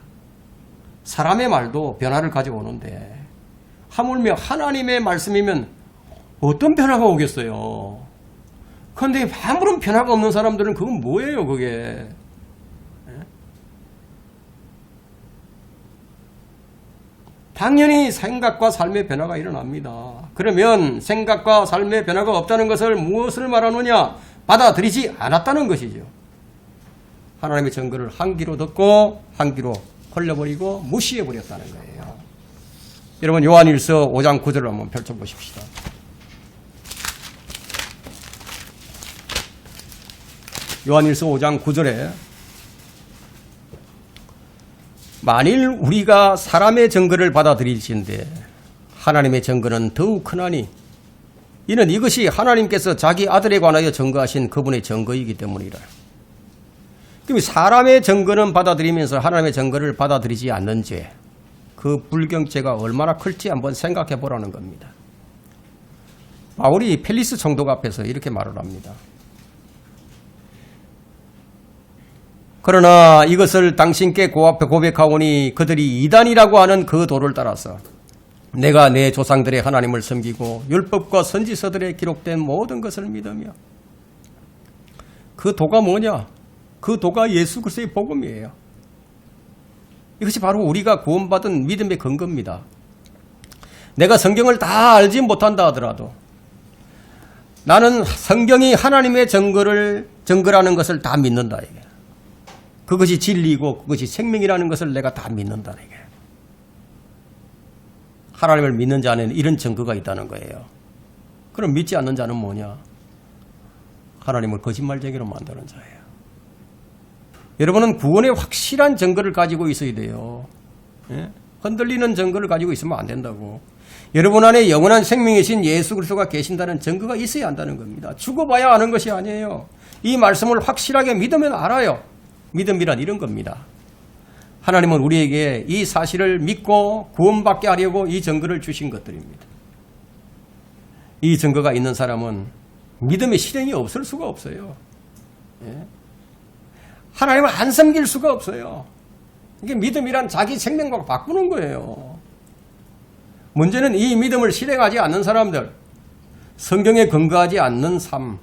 사람의 말도 변화를 가져오는데 하물며 하나님의 말씀이면 어떤 변화가 오겠어요. 그런데 아무런 변화가 없는 사람들은 그건 뭐예요 그게. 당연히 생각과 삶의 변화가 일어납니다. 그러면 생각과 삶의 변화가 없다는 것을 무엇을 말하느냐? 받아들이지 않았다는 것이죠. 하나님의 증거를 한 귀로 듣고 한 귀로 흘려버리고 무시해버렸다는 거예요. 여러분 요한일서 5장 9절을 한번 펼쳐보십시다. 요한일서 5장 9절에 만일 우리가 사람의 증거를 받아들일진대 하나님의 증거는 더욱 크나니 이는 이것이 하나님께서 자기 아들에 관하여 증거하신 그분의 증거이기 때문이라. 그럼 사람의 증거는 받아들이면서 하나님의 증거를 받아들이지 않는 죄, 그 불경죄가 얼마나 클지 한번 생각해 보라는 겁니다. 바울이 펠리스 총독 앞에서 이렇게 말을 합니다. 그러나 이것을 당신께 고백하오니 그들이 이단이라고 하는 그 도를 따라서 내가 내 조상들의 하나님을 섬기고 율법과 선지서들에 기록된 모든 것을 믿으며. 그 도가 뭐냐? 그 도가 예수 그리스도의 복음이에요. 이것이 바로 우리가 구원받은 믿음의 근거입니다. 내가 성경을 다 알지 못한다 하더라도 나는 성경이 하나님의 증거라는 것을 다 믿는다 이게. 그것이 진리이고 그것이 생명이라는 것을 내가 다 믿는다 이게. 하나님을 믿는 자는 이런 증거가 있다는 거예요. 그럼 믿지 않는 자는 뭐냐? 하나님을 거짓말쟁이로 만드는 자예요. 여러분은 구원의 확실한 증거를 가지고 있어야 돼요. 예? 흔들리는 증거를 가지고 있으면 안 된다고. 여러분 안에 영원한 생명이신 예수 그리스도가 계신다는 증거가 있어야 한다는 겁니다. 죽어봐야 아는 것이 아니에요. 이 말씀을 확실하게 믿으면 알아요. 믿음이란 이런 겁니다. 하나님은 우리에게 이 사실을 믿고 구원받게 하려고 이 증거를 주신 것들입니다. 이 증거가 있는 사람은 믿음의 실행이 없을 수가 없어요. 예? 하나님을 안 섬길 수가 없어요. 이게 믿음이란 자기 생명과 바꾸는 거예요. 문제는 이 믿음을 실행하지 않는 사람들, 성경에 근거하지 않는 삶,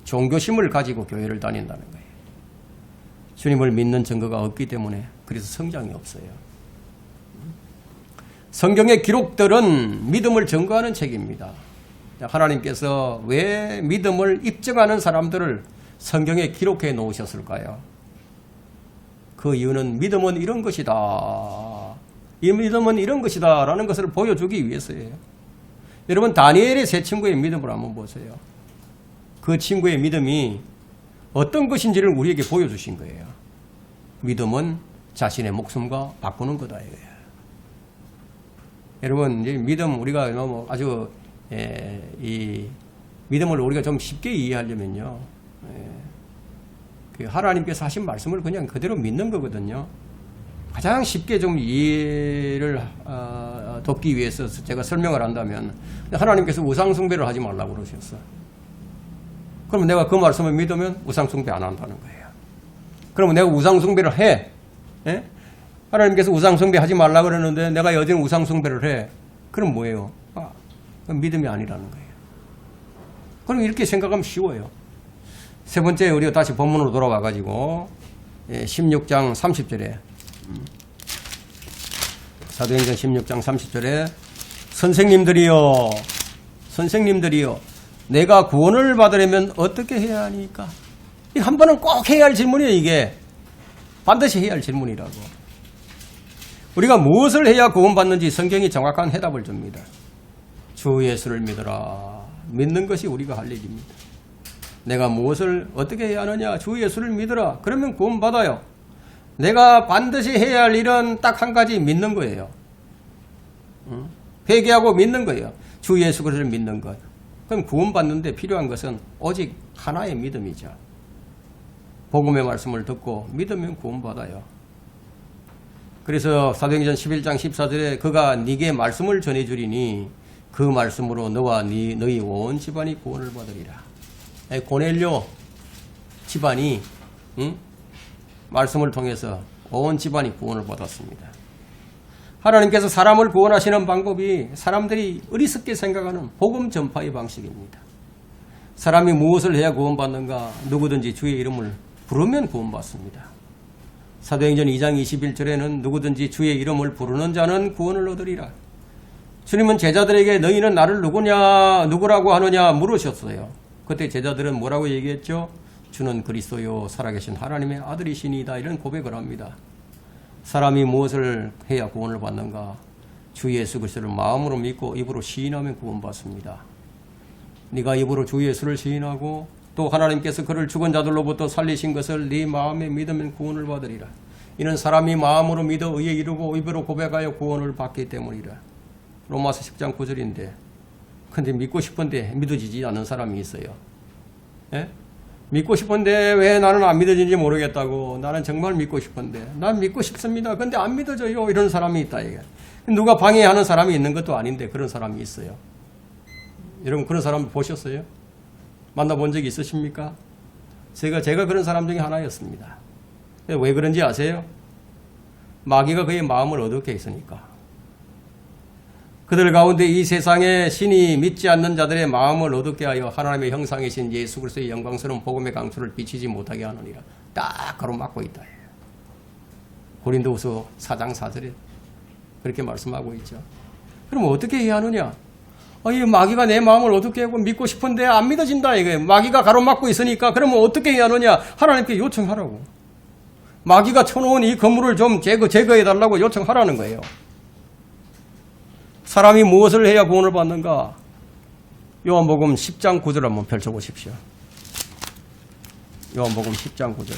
종교심을 가지고 교회를 다닌다는 거예요. 주님을 믿는 증거가 없기 때문에 그래서 성장이 없어요. 성경의 기록들은 믿음을 증거하는 책입니다. 하나님께서 왜 믿음을 입증하는 사람들을 성경에 기록해 놓으셨을까요? 그 이유는 믿음은 이런 것이다. 이 믿음은 이런 것이다 라는 것을 보여주기 위해서예요. 여러분 다니엘의 세 친구의 믿음을 한번 보세요. 그 친구의 믿음이 어떤 것인지를 우리에게 보여주신 거예요. 믿음은 자신의 목숨과 바꾸는 거다 이거예요. 여러분 이제 믿음 우리가 너무 아주 믿음을 우리가 좀 쉽게 이해하려면요. 그 하나님께서 하신 말씀을 그냥 그대로 믿는 거거든요. 가장 쉽게 좀 이해를 돕기 위해서 제가 설명을 한다면 하나님께서 우상숭배를 하지 말라고 그러셨어요. 그러면 내가 그 말씀을 믿으면 우상숭배 안 한다는 거예요. 그러면 내가 우상숭배를 해. 예? 하나님께서 우상숭배 하지 말라고 그러는데 내가 여전히 우상숭배를 해. 그럼 뭐예요? 믿음이 아니라는 거예요. 그럼 이렇게 생각하면 쉬워요. 세 번째, 우리가 다시 본문으로 돌아와가지고 16장 30절에 사도행전 16장 30절에 선생님들이요 내가 구원을 받으려면 어떻게 해야 하니까? 이 한 번은 꼭 해야 할 질문이에요. 이게 반드시 해야 할 질문이라고. 우리가 무엇을 해야 구원받는지 성경이 정확한 해답을 줍니다. 주 예수를 믿어라. 믿는 것이 우리가 할 일입니다. 내가 무엇을 어떻게 해야 하느냐? 주 예수를 믿어라. 그러면 구원받아요. 내가 반드시 해야 할 일은 딱 한 가지, 믿는 거예요. 회개하고 믿는 거예요. 주 예수 그리스도를 믿는 것. 그럼 구원받는데 필요한 것은 오직 하나의 믿음이죠. 복음의 말씀을 듣고 믿으면 구원받아요. 그래서 사도행전 11장 14절에 그가 네게 말씀을 전해주리니 그 말씀으로 너와 너희 온 집안이 구원을 받으리라. 고넬료 집안이 말씀을 통해서 온 집안이 구원을 받았습니다. 하나님께서 사람을 구원하시는 방법이 사람들이 어리석게 생각하는 복음 전파의 방식입니다. 사람이 무엇을 해야 구원받는가? 누구든지 주의 이름을 부르면 구원받습니다. 사도행전 2장 21절에는 누구든지 주의 이름을 부르는 자는 구원을 얻으리라. 주님은 제자들에게 너희는 나를 누구라고 하느냐 물으셨어요. 그때 제자들은 뭐라고 얘기했죠? 주는 그리스도요 살아계신 하나님의 아들이시니이다. 이런 고백을 합니다. 사람이 무엇을 해야 구원을 받는가? 주 예수 그리스도를 마음으로 믿고 입으로 시인하면 구원받습니다. 네가 입으로 주 예수를 시인하고 또 하나님께서 그를 죽은 자들로부터 살리신 것을 네 마음에 믿으면 구원을 받으리라. 이는 사람이 마음으로 믿어 의에 이르고 입으로 고백하여 구원을 받기 때문이라. 로마서 10장 9절인데 근데 믿고 싶은데 믿어지지 않는 사람이 있어요. 예? 믿고 싶은데 왜 나는 안 믿어지는지 모르겠다고. 나는 정말 믿고 싶은데 난 믿고 싶습니다. 근데 안 믿어져요. 이런 사람이 있다. 이게. 누가 방해하는 사람이 있는 것도 아닌데 그런 사람이 있어요. 여러분 그런 사람 보셨어요? 만나본 적이 있으십니까? 제가 그런 사람 중에 하나였습니다. 왜 그런지 아세요? 마귀가 그의 마음을 어둡게 했으니까. 그들 가운데 이 세상에 신이 믿지 않는 자들의 마음을 어둡게 하여 하나님의 형상이신 예수 그리스도의 영광스러운 복음의 강수를 비치지 못하게 하느니라. 딱 가로막고 있다. 고린도후서 4장 4절에 그렇게 말씀하고 있죠. 그럼 어떻게 해야 하느냐? 이 마귀가 내 마음을 어둡게 하고 믿고 싶은데 안 믿어진다 이거예요. 마귀가 가로막고 있으니까 그러면 어떻게 해야 하느냐? 하나님께 요청하라고. 마귀가 쳐놓은 이 건물을 좀 제거해달라고 요청하라는 거예요. 사람이 무엇을 해야 구원을 받는가? 요한복음 10장 9절 한번 펼쳐보십시오. 요한복음 10장 9절.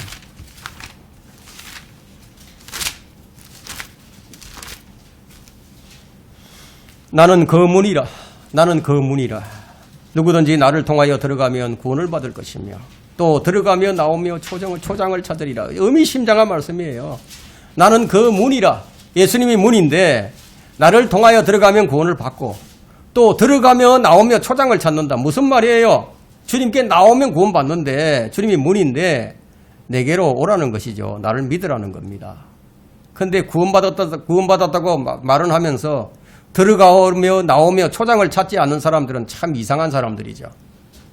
나는 그 문이라. 누구든지 나를 통하여 들어가면 구원을 받을 것이며 또 들어가며 나오며 초장을 찾으리라. 의미심장한 말씀이에요. 나는 그 문이라. 예수님이 문인데 나를 통하여 들어가면 구원을 받고 또 들어가며 나오며 초장을 찾는다. 무슨 말이에요? 주님께 나오면 구원받는데 주님이 문인데 내게로 오라는 것이죠. 나를 믿으라는 겁니다. 그런데 구원받았다고 말은 하면서 들어가며 나오며 초장을 찾지 않는 사람들은 참 이상한 사람들이죠.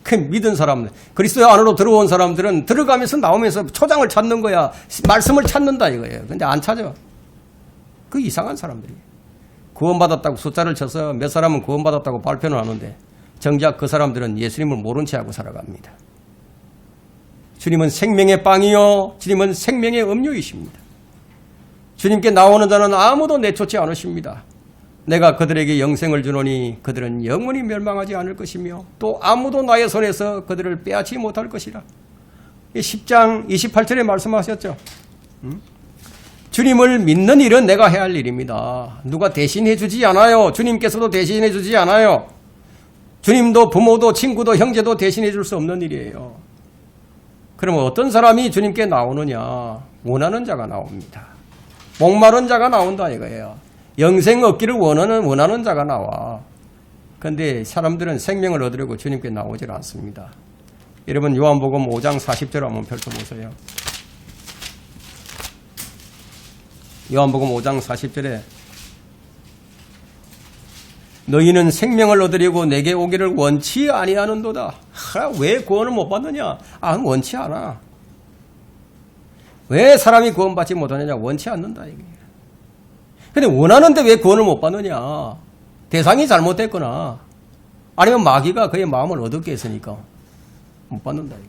그 믿은 사람들, 그리스도 안으로 들어온 사람들은 들어가면서 나오면서 초장을 찾는 거야. 말씀을 찾는다 이거예요. 근데 안 찾아. 그 이상한 사람들이에요. 구원받았다고 숫자를 쳐서 몇 사람은 구원받았다고 발표는 하는데 정작 그 사람들은 예수님을 모른 채 하고 살아갑니다. 주님은 생명의 빵이요 주님은 생명의 음료이십니다. 주님께 나오는 자는 아무도 내쫓지 않으십니다. 내가 그들에게 영생을 주노니 그들은 영원히 멸망하지 않을 것이며 또 아무도 나의 손에서 그들을 빼앗지 못할 것이라. 10장 28절에 말씀하셨죠. 주님을 믿는 일은 내가 해야 할 일입니다. 누가 대신해 주지 않아요. 주님께서도 대신해 주지 않아요. 주님도 부모도 친구도 형제도 대신해 줄 수 없는 일이에요. 그러면 어떤 사람이 주님께 나오느냐? 원하는 자가 나옵니다. 목마른 자가 나온다 이거예요. 영생 얻기를 원하는 자가 나와. 그런데 사람들은 생명을 얻으려고 주님께 나오질 않습니다. 여러분 요한복음 5장 40절 한번 펼쳐보세요. 요한복음 5장 40절에 너희는 생명을 얻으려고 내게 오기를 원치 아니하는도다. 왜 구원을 못 받느냐? 원치 않아. 왜 사람이 구원받지 못하느냐? 원치 않는다. 이게. 근데 원하는데 왜 구원을 못 받느냐? 대상이 잘못됐거나 아니면 마귀가 그의 마음을 어둡게 했으니까 못 받는다. 이게.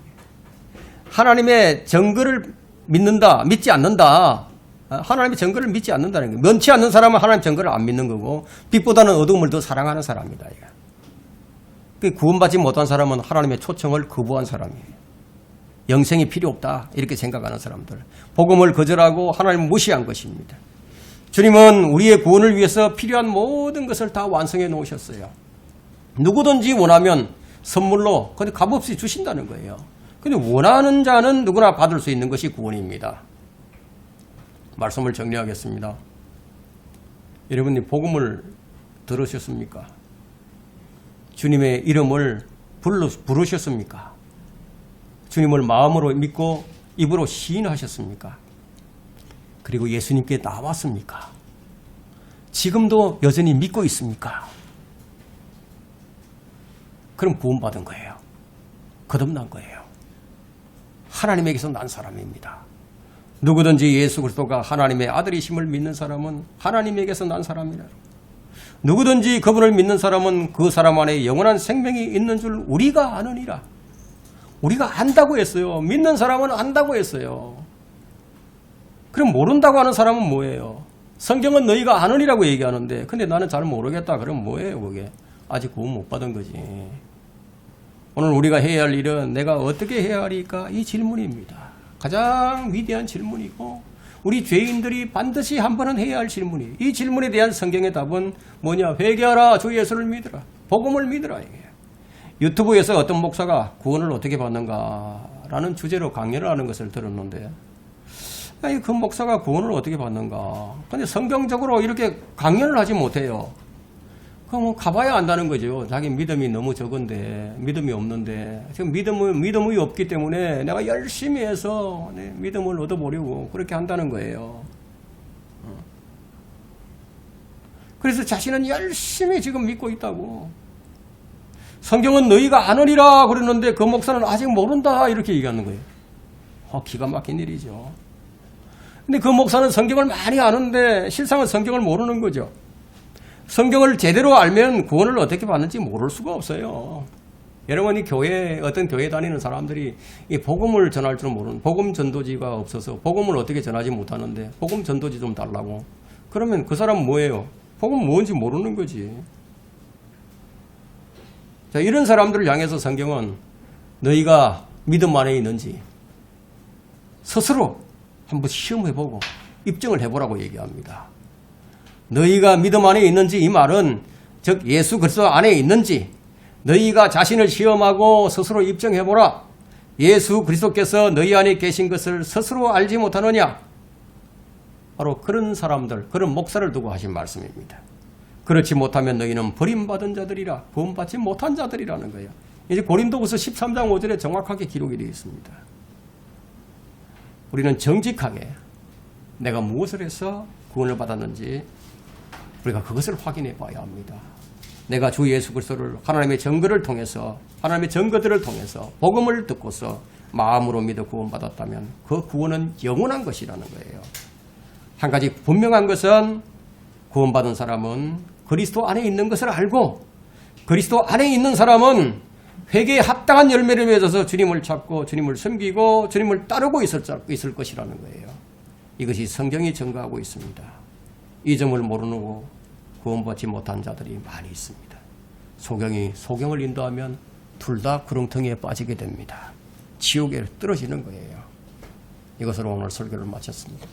하나님의 정글을 믿는다, 믿지 않는다. 하나님의 정글을 믿지 않는다는 거예요. 면치 않는 사람은 하나님 정글을 안 믿는 거고 빛보다는 어둠을 더 사랑하는 사람이다. 구원받지 못한 사람은 하나님의 초청을 거부한 사람이에요. 영생이 필요 없다 이렇게 생각하는 사람들. 복음을 거절하고 하나님을 무시한 것입니다. 주님은 우리의 구원을 위해서 필요한 모든 것을 다 완성해 놓으셨어요. 누구든지 원하면 선물로 근데 값없이 주신다는 거예요. 근데 원하는 자는 누구나 받을 수 있는 것이 구원입니다. 말씀을 정리하겠습니다. 여러분이 복음을 들으셨습니까? 주님의 이름을 부르셨습니까? 주님을 마음으로 믿고 입으로 시인하셨습니까? 그리고 예수님께 나왔습니까? 지금도 여전히 믿고 있습니까? 그럼 구원받은 거예요. 거듭난 거예요. 하나님에게서 난 사람입니다. 누구든지 예수 그리스도가 하나님의 아들이심을 믿는 사람은 하나님에게서 난 사람이라. 누구든지 그분을 믿는 사람은 그 사람 안에 영원한 생명이 있는 줄 우리가 아느니라. 우리가 안다고 했어요. 믿는 사람은 안다고 했어요. 그럼 모른다고 하는 사람은 뭐예요? 성경은 너희가 아느니라고 얘기하는데 근데 나는 잘 모르겠다. 그럼 뭐예요 그게? 아직 구원 못 받은 거지. 오늘 우리가 해야 할 일은 내가 어떻게 해야 하리까? 이 질문입니다. 가장 위대한 질문이고 우리 죄인들이 반드시 한 번은 해야 할 질문이에요. 이 질문에 대한 성경의 답은 뭐냐? 회개하라. 주 예수를 믿으라. 복음을 믿으라. 이게. 유튜브에서 어떤 목사가 구원을 어떻게 받는가라는 주제로 강연을 하는 것을 들었는데 그 목사가 구원을 어떻게 받는가. 근데 성경적으로 이렇게 강연을 하지 못해요. 그럼 가봐야 안다는 거죠. 자기 믿음이 너무 적은데, 믿음이 없는데, 지금 믿음이 없기 때문에 내가 열심히 해서 믿음을 얻어보려고 그렇게 한다는 거예요. 그래서 자신은 열심히 지금 믿고 있다고. 성경은 너희가 아느니라 그러는데 그 목사는 아직 모른다 이렇게 얘기하는 거예요. 기가 막힌 일이죠. 근데 그 목사는 성경을 많이 아는데 실상은 성경을 모르는 거죠. 성경을 제대로 알면 구원을 어떻게 받는지 모를 수가 없어요. 여러분이 어떤 교회 다니는 사람들이 이 복음을 전할 줄 모르는, 복음 전도지가 없어서 복음을 어떻게 전하지 못하는데 복음 전도지 좀 달라고. 그러면 그 사람은 뭐예요? 복음 뭔지 모르는 거지. 자, 이런 사람들을 향해서 성경은 너희가 믿음 안에 있는지 스스로 한번 시험해보고 입증을 해보라고 얘기합니다. 너희가 믿음 안에 있는지 이 말은 즉 예수 그리스도 안에 있는지 너희가 자신을 시험하고 스스로 입증해보라. 예수 그리스도께서 너희 안에 계신 것을 스스로 알지 못하느냐. 바로 그런 사람들, 그런 목사를 두고 하신 말씀입니다. 그렇지 못하면 너희는 버림받은 자들이라. 구원받지 못한 자들이라는 거예요. 이제 고린도후서 13장 5절에 정확하게 기록이 되어 있습니다. 우리는 정직하게 내가 무엇을 해서 구원을 받았는지 우리가 그것을 확인해 봐야 합니다. 내가 주 예수 그리스도를 하나님의 증거를 통해서 하나님의 증거들을 통해서 복음을 듣고서 마음으로 믿어 구원받았다면 그 구원은 영원한 것이라는 거예요. 한 가지 분명한 것은 구원받은 사람은 그리스도 안에 있는 것을 알고 그리스도 안에 있는 사람은 회개에 합당한 열매를 맺어서 주님을 찾고 주님을 섬기고 주님을 따르고 있을 것이라는 거예요. 이것이 성경이 증거하고 있습니다. 이 점을 모르고 구원받지 못한 자들이 많이 있습니다. 소경을 인도하면 둘 다 구렁텅이에 빠지게 됩니다. 지옥에 떨어지는 거예요. 이것으로 오늘 설교를 마쳤습니다.